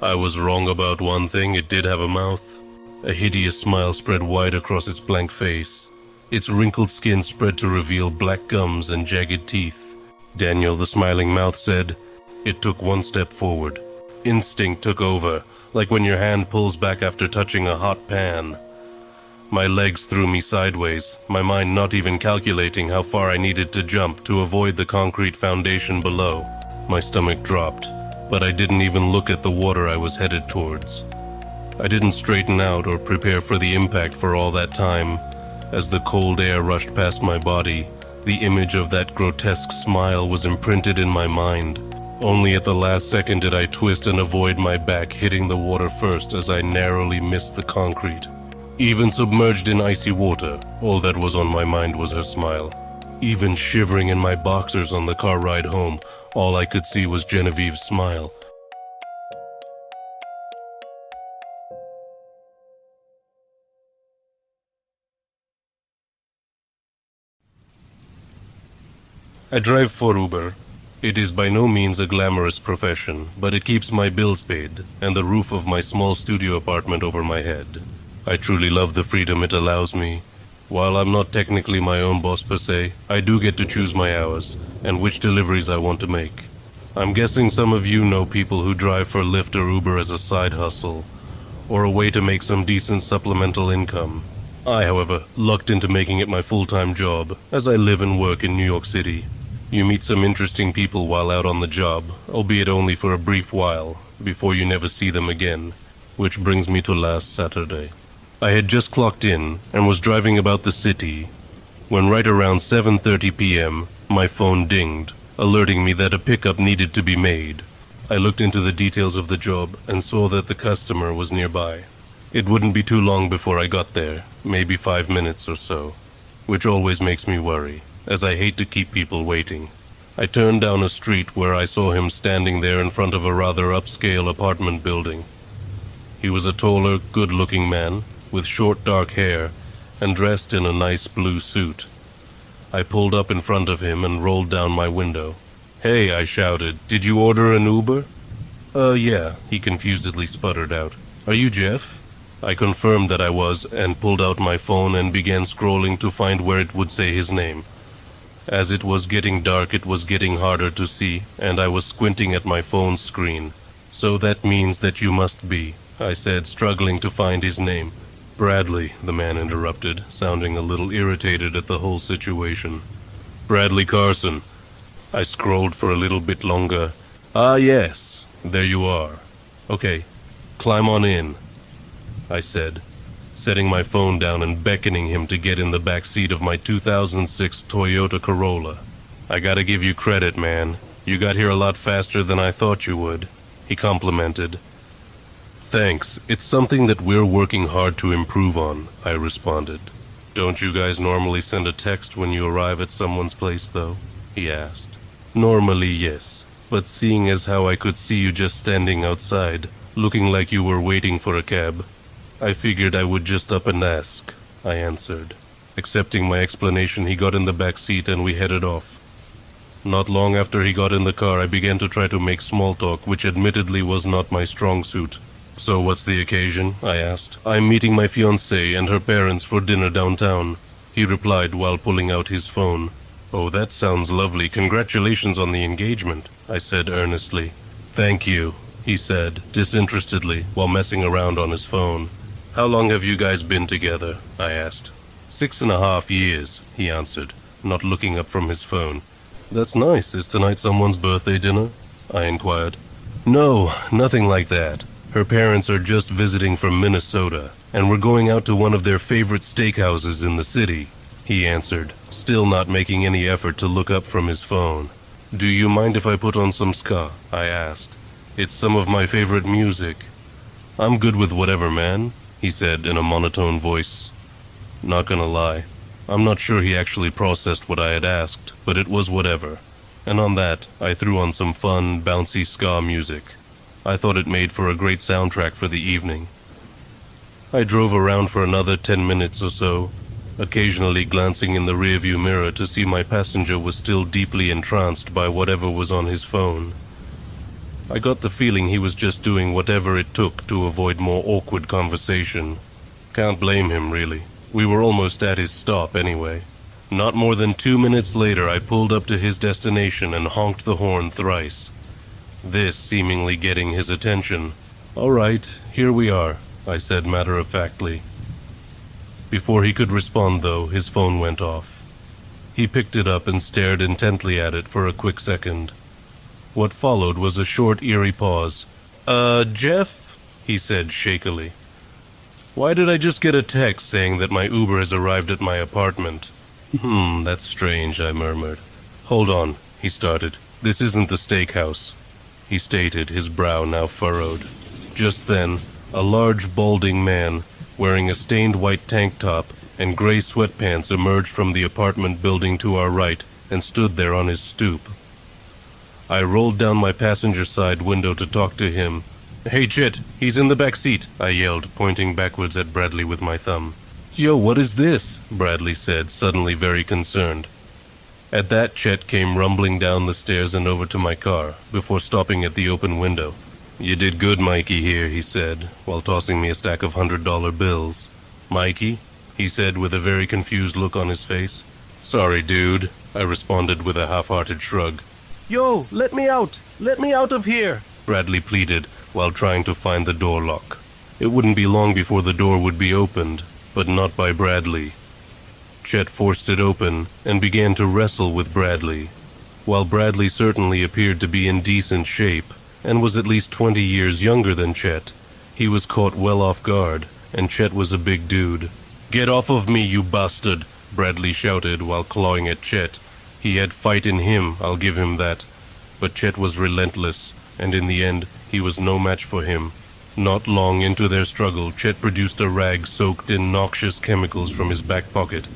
I was wrong about one thing, it did have a mouth. A hideous smile spread wide across its blank face. Its wrinkled skin spread to reveal black gums and jagged teeth. "Daniel," the smiling mouth said. It took one step forward. Instinct took over, like when your hand pulls back after touching a hot pan. My legs threw me sideways, my mind not even calculating how far I needed to jump to avoid the concrete foundation below. My stomach dropped, but I didn't even look at the water I was headed towards. I didn't straighten out or prepare for the impact for all that time. As the cold air rushed past my body, the image of that grotesque smile was imprinted in my mind. Only at the last second did I twist and avoid my back hitting the water first as I narrowly missed the concrete. Even submerged in icy water, all that was on my mind was her smile. Even shivering in my boxers on the car ride home, all I could see was Genevieve's smile. I drive for Uber. It is by no means a glamorous profession, but it keeps my bills paid and the roof of my small studio apartment over my head. I truly love the freedom it allows me. While I'm not technically my own boss per se, I do get to choose my hours and which deliveries I want to make. I'm guessing some of you know people who drive for Lyft or Uber as a side hustle, or a way to make some decent supplemental income. I, however, lucked into making it my full-time job, as I live and work in New York City. You meet some interesting people while out on the job, albeit only for a brief while, before you never see them again. Which brings me to last Saturday. I had just clocked in and was driving about the city when right around 7:30 p.m. my phone dinged, alerting me that a pickup needed to be made. I looked into the details of the job and saw that the customer was nearby. It wouldn't be too long before I got there, maybe 5 minutes or so, which always makes me worry, as I hate to keep people waiting. I turned down a street where I saw him standing there in front of a rather upscale apartment building. He was a taller, good-looking man, with short dark hair, and dressed in a nice blue suit. I pulled up in front of him and rolled down my window. "Hey," I shouted, "did you order an Uber?" Yeah," he confusedly sputtered out. "Are you Jeff?" I confirmed that I was, and pulled out my phone and began scrolling to find where it would say his name. As it was getting dark, it was getting harder to see, and I was squinting at my phone's screen. "So that means that you must be," I said, struggling to find his name. "Bradley," the man interrupted, sounding a little irritated at the whole situation. "Bradley Carson." I scrolled for a little bit longer. "Ah, yes, there you are. Okay, climb on in," I said, setting my phone down and beckoning him to get in the back seat of my 2006 Toyota Corolla. "I gotta give you credit, man. You got here a lot faster than I thought you would," he complimented. "Thanks. It's something that we're working hard to improve on," I responded. "Don't you guys normally send a text when you arrive at someone's place, though?" he asked. "Normally, yes. But seeing as how I could see you just standing outside, looking like you were waiting for a cab, I figured I would just up and ask," I answered. Accepting my explanation, he got in the back seat and we headed off. Not long after he got in the car, I began to try to make small talk, which admittedly was not my strong suit. "So what's the occasion?" I asked. "I'm meeting my fiancée and her parents for dinner downtown," he replied while pulling out his phone. "Oh, that sounds lovely. Congratulations on the engagement," I said earnestly. "Thank you," he said, disinterestedly, while messing around on his phone. "How long have you guys been together?" I asked. 6.5 years, he answered, not looking up from his phone. "That's nice. Is tonight someone's birthday dinner?" I inquired. "No, nothing like that. Her parents are just visiting from Minnesota, and we're going out to one of their favorite steakhouses in the city," he answered, still not making any effort to look up from his phone. "Do you mind if I put on some ska?" I asked. "It's some of my favorite music." "I'm good with whatever, man," he said in a monotone voice. Not gonna lie, I'm not sure he actually processed what I had asked, but it was whatever. And on that, I threw on some fun, bouncy ska music. I thought it made for a great soundtrack for the evening. I drove around for another 10 minutes or so, occasionally glancing in the rearview mirror to see my passenger was still deeply entranced by whatever was on his phone. I got the feeling he was just doing whatever it took to avoid more awkward conversation. Can't blame him, really. We were almost at his stop anyway. Not more than 2 minutes later, I pulled up to his destination and honked the horn thrice, this seemingly getting his attention. "All right, here we are," I said matter-of-factly. Before he could respond, though, his phone went off. He picked it up and stared intently at it for a quick second. What followed was a short, eerie pause. Jeff?" he said shakily. "Why did I just get a text saying that my Uber has arrived at my apartment?" That's strange," I murmured. "Hold on," he started. "This isn't the steakhouse," he stated, his brow now furrowed. Just then, a large, balding man, wearing a stained white tank top and gray sweatpants, emerged from the apartment building to our right and stood there on his stoop. I rolled down my passenger side window to talk to him. "Hey, Chet, he's in the back seat," I yelled, pointing backwards at Bradley with my thumb. "Yo, what is this?" Bradley said, suddenly very concerned. At that, Chet came rumbling down the stairs and over to my car, before stopping at the open window. "You did good, Mikey, here," he said, while tossing me a stack of $100 bills. "Mikey?" he said with a very confused look on his face. "Sorry, dude," I responded with a half-hearted shrug. "Yo, let me out! Let me out of here!" Bradley pleaded, while trying to find the door lock. It wouldn't be long before the door would be opened, but not by Bradley. Chet forced it open and began to wrestle with Bradley. While Bradley certainly appeared to be in decent shape, and was at least 20 years younger than Chet, he was caught well off guard, and Chet was a big dude. "Get off of me, you bastard!" Bradley shouted while clawing at Chet. He had fight in him, I'll give him that. But Chet was relentless, and in the end, he was no match for him. Not long into their struggle, Chet produced a rag soaked in noxious chemicals from his back pocket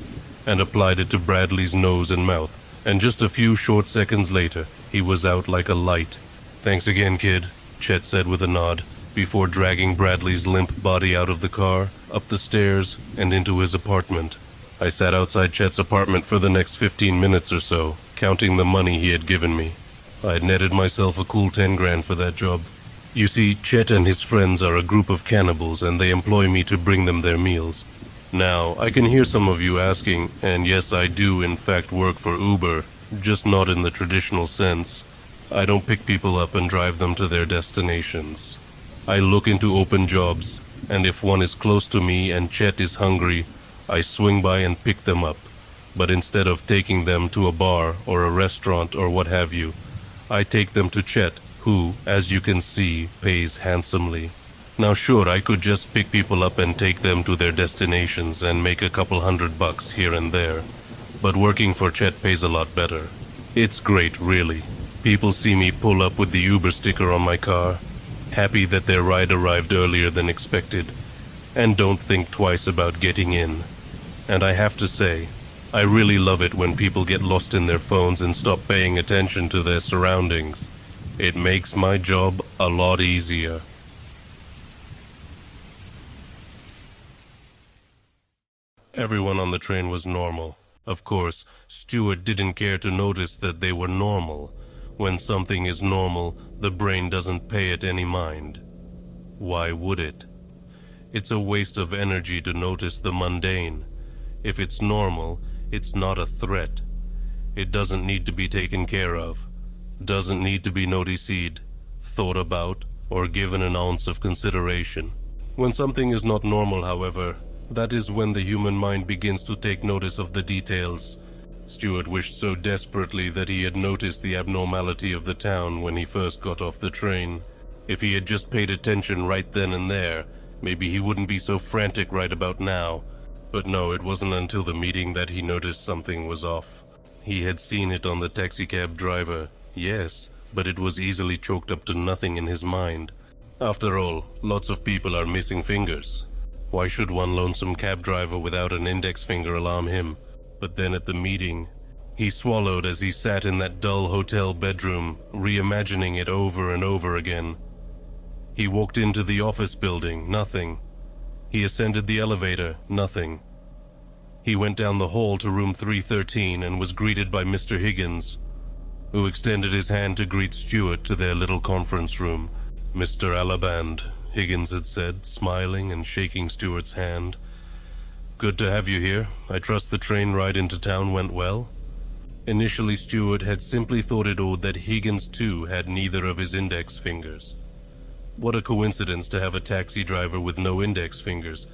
and applied it to Bradley's nose and mouth, and just a few short seconds later, he was out like a light. "Thanks again, kid," Chet said with a nod, before dragging Bradley's limp body out of the car, up the stairs, and into his apartment. I sat outside Chet's apartment for the next 15 minutes or so, counting the money he had given me. I'd netted myself a cool 10 grand for that job. You see, Chet and his friends are a group of cannibals, and they employ me to bring them their meals. Now, I can hear some of you asking, and yes, I do in fact work for Uber, just not in the traditional sense. I don't pick people up and drive them to their destinations. I look into open jobs, and if one is close to me and Chet is hungry, I swing by and pick them up. But instead of taking them to a bar or a restaurant or what have you, I take them to Chet, who, as you can see, pays handsomely. Now sure, I could just pick people up and take them to their destinations and make a couple $100 here and there, but working for Chet pays a lot better. It's great, really. People see me pull up with the Uber sticker on my car, happy that their ride arrived earlier than expected, and don't think twice about getting in. And I have to say, I really love it when people get lost in their phones and stop paying attention to their surroundings. It makes my job a lot easier. Everyone on the train was normal. Of course, Stewart didn't care to notice that they were normal. When something is normal, the brain doesn't pay it any mind. Why would it? It's a waste of energy to notice the mundane. If it's normal, it's not a threat. It doesn't need to be taken care of. Doesn't need to be noticed, thought about, or given an ounce of consideration. When something is not normal, however, that is when the human mind begins to take notice of the details. Stewart wished so desperately that he had noticed the abnormality of the town when he first got off the train. If he had just paid attention right then and there, maybe he wouldn't be so frantic right about now. But no, it wasn't until the meeting that he noticed something was off. He had seen it on the taxicab driver, yes, but it was easily chalked up to nothing in his mind. After all, lots of people are missing fingers. Why should one lonesome cab driver without an index finger alarm him? But then at the meeting, he swallowed as he sat in that dull hotel bedroom, reimagining it over and over again. He walked into the office building, nothing. He ascended the elevator, nothing. He went down the hall to room 313 and was greeted by Mr. Higgins, who extended his hand to greet Stewart to their little conference room. "Mr. Alaband," Higgins had said, smiling and shaking Stewart's hand. "Good to have you here. I trust the train ride into town went well?" Initially, Stewart had simply thought it odd that Higgins, too, had neither of his index fingers. What a coincidence to have a taxi driver with no index fingers,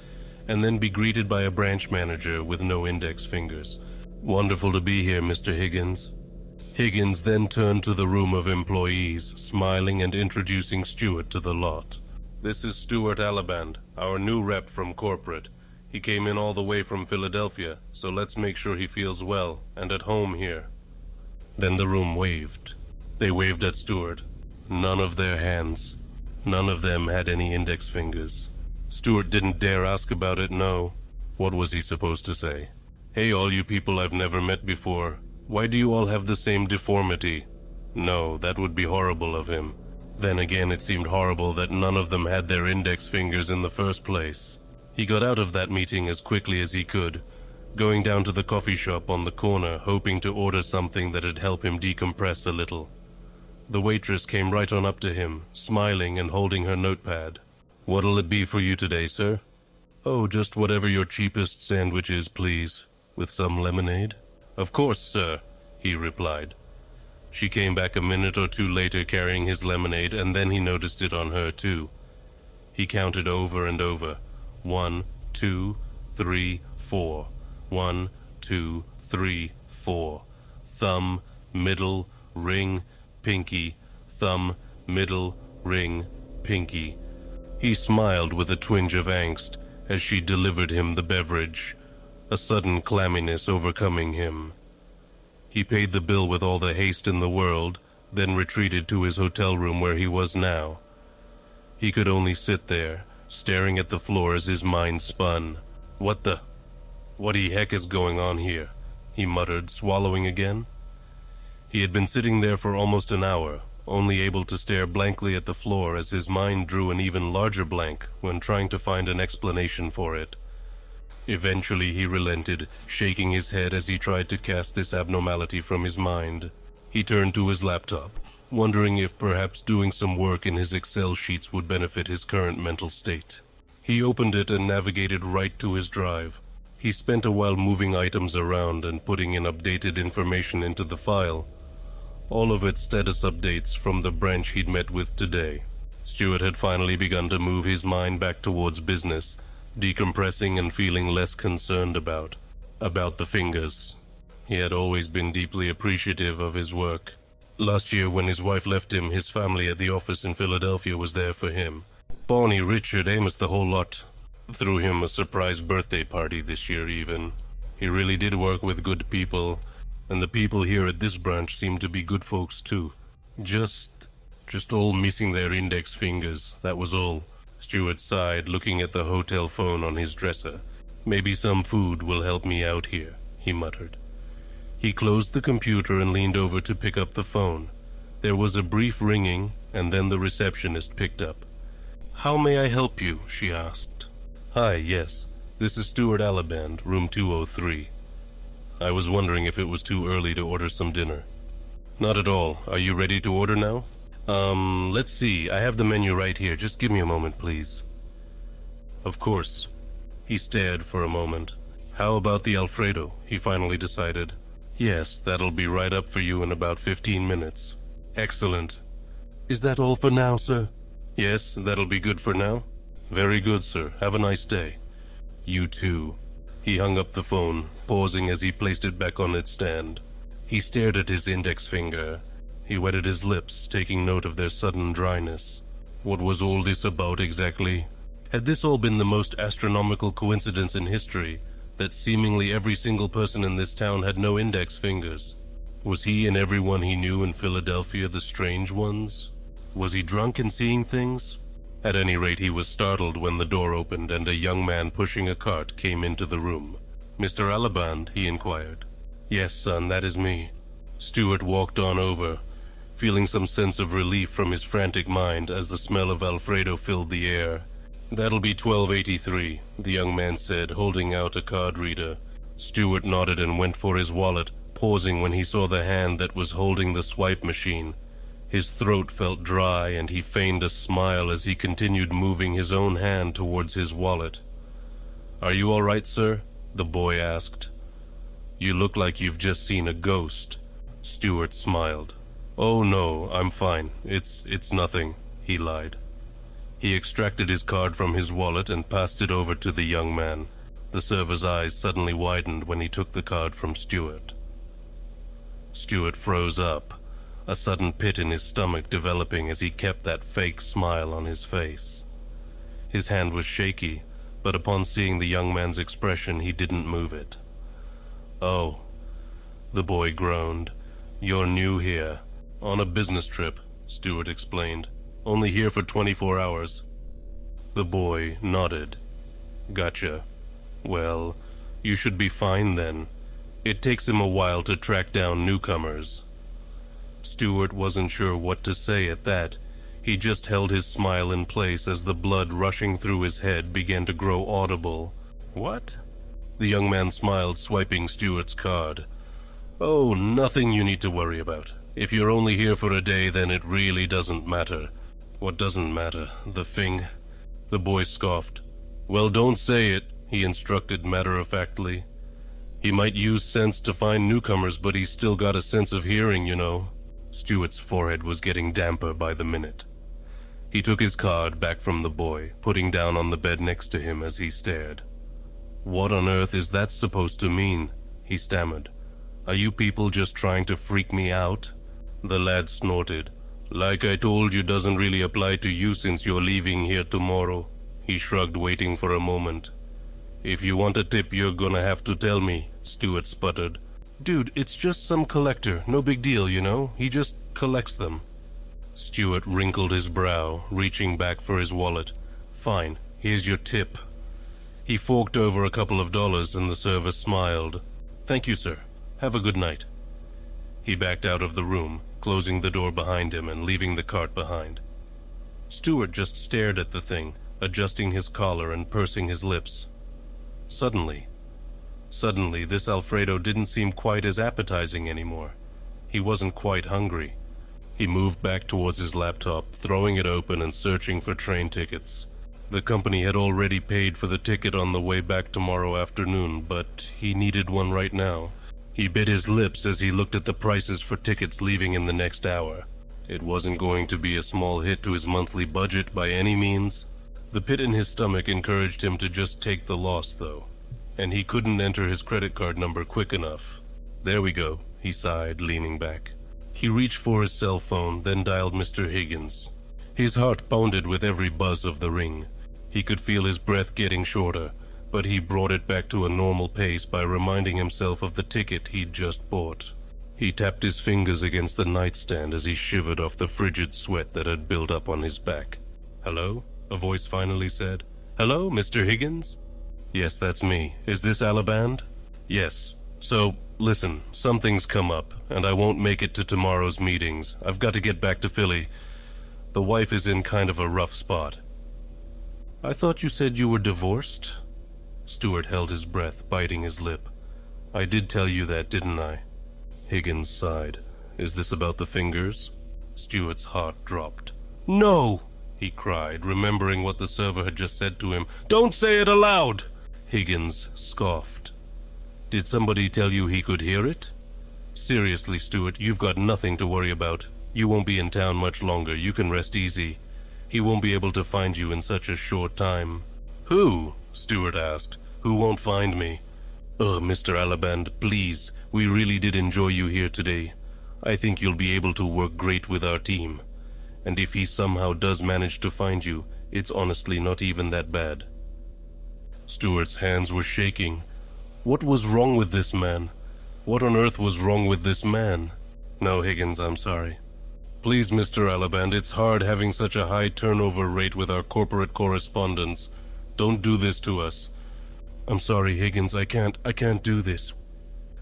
and then be greeted by a branch manager with no index fingers. "Wonderful to be here, Mr. Higgins." Higgins then turned to the room of employees, smiling and introducing Stewart to the lot. "This is Stewart Alaband, our new rep from corporate. He came in all the way from Philadelphia, so let's make sure he feels well and at home here." Then the room waved. They waved at Stewart. None of their hands. None of them had any index fingers. Stewart didn't dare ask about it, no. What was he supposed to say? "Hey, all you people I've never met before. Why do you all have the same deformity?" No, that would be horrible of him. Then again, it seemed horrible that none of them had their index fingers in the first place. He got out of that meeting as quickly as he could, going down to the coffee shop on the corner, hoping to order something that'd help him decompress a little. The waitress came right on up to him, smiling and holding her notepad. "What'll it be for you today, sir?" "Oh, just whatever your cheapest sandwich is, please. With some lemonade?" "Of course, sir," he replied. She came back a minute or two later carrying his lemonade, and then he noticed it on her, too. He counted over and over. 1, 2, 3, 4. 1, 2, 3, 4. Thumb, middle, ring, pinky, thumb, middle, ring, pinky. He smiled with a twinge of angst as she delivered him the beverage, a sudden clamminess overcoming him. He paid the bill with all the haste in the world, then retreated to his hotel room where he was now. He could only sit there, staring at the floor as his mind spun. What the heck is going on here? He muttered, swallowing again. He had been sitting there for almost an hour, only able to stare blankly at the floor as his mind drew an even larger blank when trying to find an explanation for it. Eventually he relented, shaking his head as he tried to cast this abnormality from his mind. He turned to his laptop, wondering if perhaps doing some work in his Excel sheets would benefit his current mental state. He opened it and navigated right to his drive. He spent a while moving items around and putting in updated information into the file. All of it status updates from the branch he'd met with today. Stuart had finally begun to move his mind back towards business, decompressing and feeling less concerned about the fingers. He had always been deeply appreciative of his work. Last year when his wife left him, his family at the office in Philadelphia was there for him. Bonnie, Richard, Amos, the whole lot. Threw him a surprise birthday party this year even. He really did work with good people, and the people here at this branch seemed to be good folks too. Just all missing their index fingers, that was all. Stuart sighed, looking at the hotel phone on his dresser. Maybe some food will help me out here, he muttered. He closed the computer and leaned over to pick up the phone. There was a brief ringing, and then the receptionist picked up. "How may I help you?" she asked. "Hi, yes. This is Stuart Alaband, room 203. I was wondering if it was too early to order some dinner." "Not at all. Are you ready to order now?" Let's see. I have the menu right here. Just give me a moment, please." "Of course." He stared for a moment. "How about the Alfredo?" he finally decided. "Yes, that'll be right up for you in about 15 minutes. "Excellent." "Is that all for now, sir?" "Yes, that'll be good for now." "Very good, sir. Have a nice day." "You too." He hung up the phone, pausing as he placed it back on its stand. He stared at his index finger. He wetted his lips, taking note of their sudden dryness. What was all this about exactly? Had this all been the most astronomical coincidence in history, that seemingly every single person in this town had no index fingers? Was he and everyone he knew in Philadelphia the strange ones? Was he drunk and seeing things? At any rate, he was startled when the door opened and a young man pushing a cart came into the room. "Mr. Alaband?" he inquired. "Yes, son, that is me." Stuart walked on over, feeling some sense of relief from his frantic mind as the smell of Alfredo filled the air. "That'll be $12.83, the young man said, holding out a card reader. Stuart nodded and went for his wallet, pausing when he saw the hand that was holding the swipe machine. His throat felt dry and he feigned a smile as he continued moving his own hand towards his wallet. "Are you all right, sir?" the boy asked. "You look like you've just seen a ghost." Stuart smiled. "Oh no, I'm fine. It's nothing," he lied. He extracted his card from his wallet and passed it over to the young man. The server's eyes suddenly widened when he took the card from Stuart. Stuart froze up, a sudden pit in his stomach developing as he kept that fake smile on his face. His hand was shaky, but upon seeing the young man's expression, he didn't move it. "Oh," the boy groaned. "You're new here." "On a business trip," Stuart explained. "Only here for 24 hours. The boy nodded. "Gotcha. Well, you should be fine then. It takes him a while to track down newcomers." Stuart wasn't sure what to say at that. He just held his smile in place as the blood rushing through his head began to grow audible. "What?" The young man smiled, swiping Stuart's card. "Oh, nothing you need to worry about. If you're only here for a day, then it really doesn't matter." "What doesn't matter? The thing?" The boy scoffed. "Well, don't say it," he instructed matter-of-factly. "He might use sense to find newcomers, but he's still got a sense of hearing, you know." Stuart's forehead was getting damper by the minute. He took his card back from the boy, putting down on the bed next to him as he stared. "What on earth is that supposed to mean?" he stammered. "Are you people just trying to freak me out?" The lad snorted. Like I told you, doesn't really apply to you since you're leaving here tomorrow. He shrugged, waiting for a moment. If you want a tip, you're gonna have to tell me, Stuart sputtered. Dude, it's just some collector. No big deal, you know? He just collects them. Stuart wrinkled his brow, reaching back for his wallet. Fine, here's your tip. He forked over a couple of dollars and the server smiled. Thank you, sir. Have a good night. He backed out of the room, closing the door behind him and leaving the cart behind. Stuart just stared at the thing, adjusting his collar and pursing his lips. Suddenly, this Alfredo didn't seem quite as appetizing anymore. He wasn't quite hungry. He moved back towards his laptop, throwing it open and searching for train tickets. The company had already paid for the ticket on the way back tomorrow afternoon, but he needed one right now. He bit his lips as he looked at the prices for tickets leaving in the next hour. It wasn't going to be a small hit to his monthly budget by any means. The pit in his stomach encouraged him to just take the loss, though. And he couldn't enter his credit card number quick enough. There we go, he sighed, leaning back. He reached for his cell phone, then dialed Mr. Higgins. His heart pounded with every buzz of the ring. He could feel his breath getting shorter, but he brought it back to a normal pace by reminding himself of the ticket he'd just bought. He tapped his fingers against the nightstand as he shivered off the frigid sweat that had built up on his back. Hello? A voice finally said. Hello, Mr. Higgins? Yes, that's me. Is this Alaband? Yes. So, listen, something's come up, and I won't make it to tomorrow's meetings. I've got to get back to Philly. The wife is in kind of a rough spot. I thought you said you were divorced? Stuart held his breath, biting his lip. I did tell you that, didn't I? Higgins sighed. Is this about the fingers? Stuart's heart dropped. No! He cried, remembering what the server had just said to him. Don't say it aloud! Higgins scoffed. Did somebody tell you he could hear it? Seriously, Stuart, you've got nothing to worry about. You won't be in town much longer. You can rest easy. He won't be able to find you in such a short time. Who? Stuart asked. Who won't find me? Mr. Alaband, please. We really did enjoy you here today. I think you'll be able to work great with our team. And if he somehow does manage to find you, it's honestly not even that bad. Stuart's hands were shaking. What was wrong with this man? What on earth was wrong with this man? No, Higgins, I'm sorry. Please, Mr. Alaband, it's hard having such a high turnover rate with our corporate correspondence. Don't do this to us. I'm sorry, Higgins, I can't do this.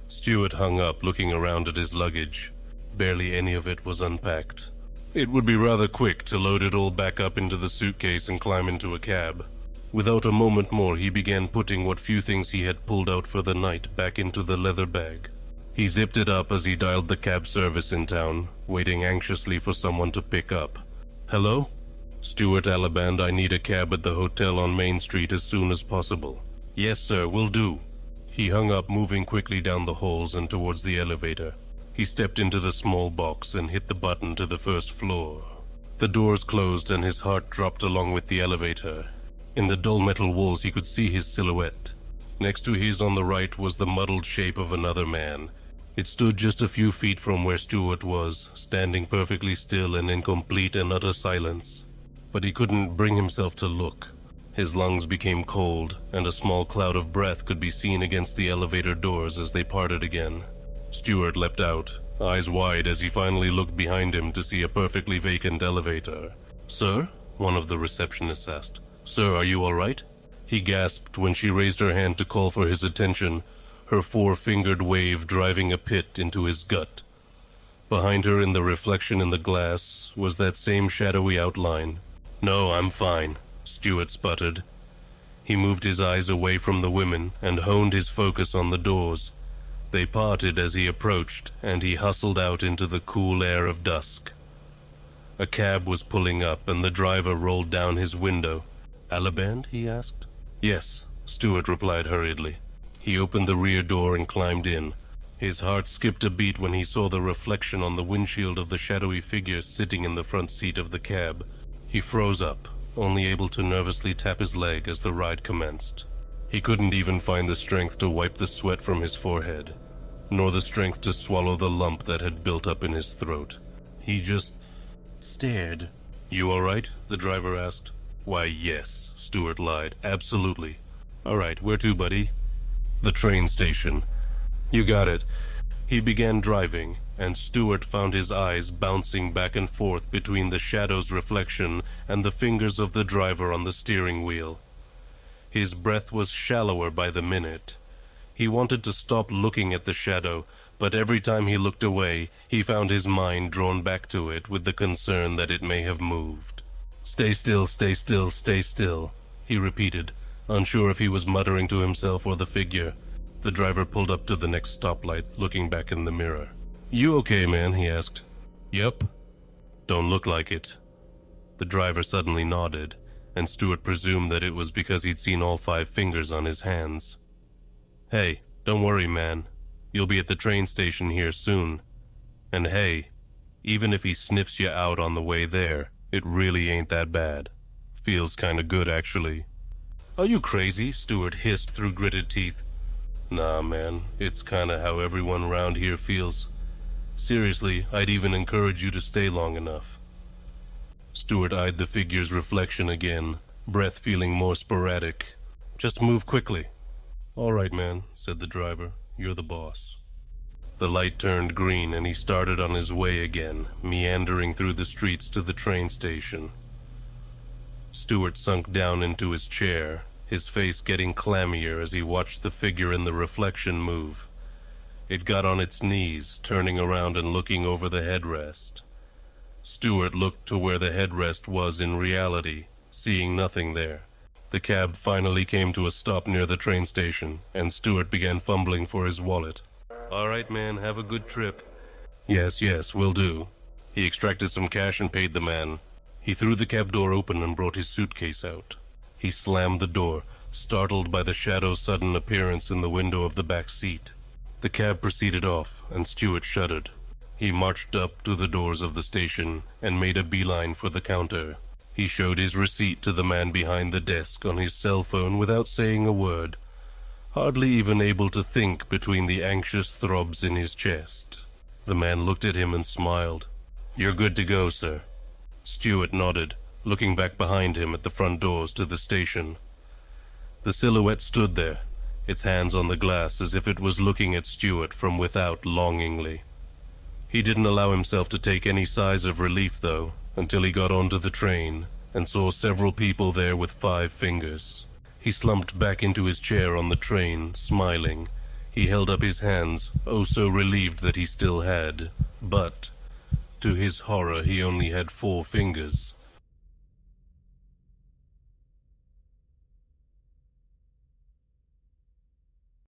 Stuart hung up, looking around at his luggage. Barely any of it was unpacked. It would be rather quick to load it all back up into the suitcase and climb into a cab. Without a moment more, he began putting what few things he had pulled out for the night back into the leather bag. He zipped it up as he dialed the cab service in town, waiting anxiously for someone to pick up. Hello? Stuart Alaband, I need a cab at the hotel on Main Street as soon as possible. Yes, sir, will do. He hung up, moving quickly down the halls and towards the elevator. He stepped into the small box and hit the button to the first floor. The doors closed and his heart dropped along with the elevator. In the dull metal walls he could see his silhouette. Next to his on the right was the muddled shape of another man. It stood just a few feet from where Stuart was, standing perfectly still and in complete and utter silence. But he couldn't bring himself to look. His lungs became cold, and a small cloud of breath could be seen against the elevator doors as they parted again. Stuart leapt out, eyes wide as he finally looked behind him to see a perfectly vacant elevator. Sir? One of the receptionists asked. Sir, are you all right? He gasped when she raised her hand to call for his attention, her four-fingered wave driving a pit into his gut. Behind her in the reflection in the glass was that same shadowy outline. No, I'm fine, Stuart sputtered. He moved his eyes away from the women and honed his focus on the doors. They parted as he approached, and he hustled out into the cool air of dusk. A cab was pulling up, and the driver rolled down his window. Alaband? He asked. Yes, Stuart replied hurriedly. He opened the rear door and climbed in. His heart skipped a beat when he saw the reflection on the windshield of the shadowy figure sitting in the front seat of the cab. He froze up, only able to nervously tap his leg as the ride commenced. He couldn't even find the strength to wipe the sweat from his forehead, nor the strength to swallow the lump that had built up in his throat. He just stared. "You all right?" the driver asked. "Why, yes," Stewart lied. "Absolutely." "All right, where to, buddy?" "The train station." "You got it." He began driving, and Stewart found his eyes bouncing back and forth between the shadow's reflection and the fingers of the driver on the steering wheel. His breath was shallower by the minute. He wanted to stop looking at the shadow, but every time he looked away, he found his mind drawn back to it with the concern that it may have moved. "Stay still, stay still, stay still," he repeated, unsure if he was muttering to himself or the figure. The driver pulled up to the next stoplight, looking back in the mirror. "You okay, man?" he asked. "Yep." "Don't look like it." The driver suddenly nodded, and Stewart presumed that it was because he'd seen all 5 fingers on his hands. "Hey, don't worry, man. You'll be at the train station here soon. And hey, even if he sniffs you out on the way there, it really ain't that bad. Feels kinda good, actually." "Are you crazy?" Stewart hissed through gritted teeth. "Nah, man, it's kinda how everyone around here feels. Seriously, I'd even encourage you to stay long enough." Stewart eyed the figure's reflection again, breath feeling more sporadic. "Just move quickly." "All right, man," said the driver. "You're the boss." The light turned green and he started on his way again, meandering through the streets to the train station. Stewart sunk down into his chair, his face getting clammier as he watched the figure in the reflection move. It got on its knees, turning around and looking over the headrest. Stewart looked to where the headrest was in reality, seeing nothing there. The cab finally came to a stop near the train station, and Stewart began fumbling for his wallet. "All right, man, have a good trip." Yes, will do." He extracted some cash and paid the man. He threw the cab door open and brought his suitcase out. He slammed the door, startled by the shadow's sudden appearance in the window of the back seat. The cab proceeded off, and Stewart shuddered. He marched up to the doors of the station and made a beeline for the counter. He showed his receipt to the man behind the desk on his cell phone without saying a word, hardly even able to think between the anxious throbs in his chest. The man looked at him and smiled. "You're good to go, sir." Stewart nodded, looking back behind him at the front doors to the station. The silhouette stood there, its hands on the glass as if it was looking at Stewart from without longingly. He didn't allow himself to take any sighs of relief, though, until he got onto the train and saw several people there with 5 fingers. He slumped back into his chair on the train, smiling. He held up his hands, oh so relieved that he still had. But, to his horror, he only had 4 fingers.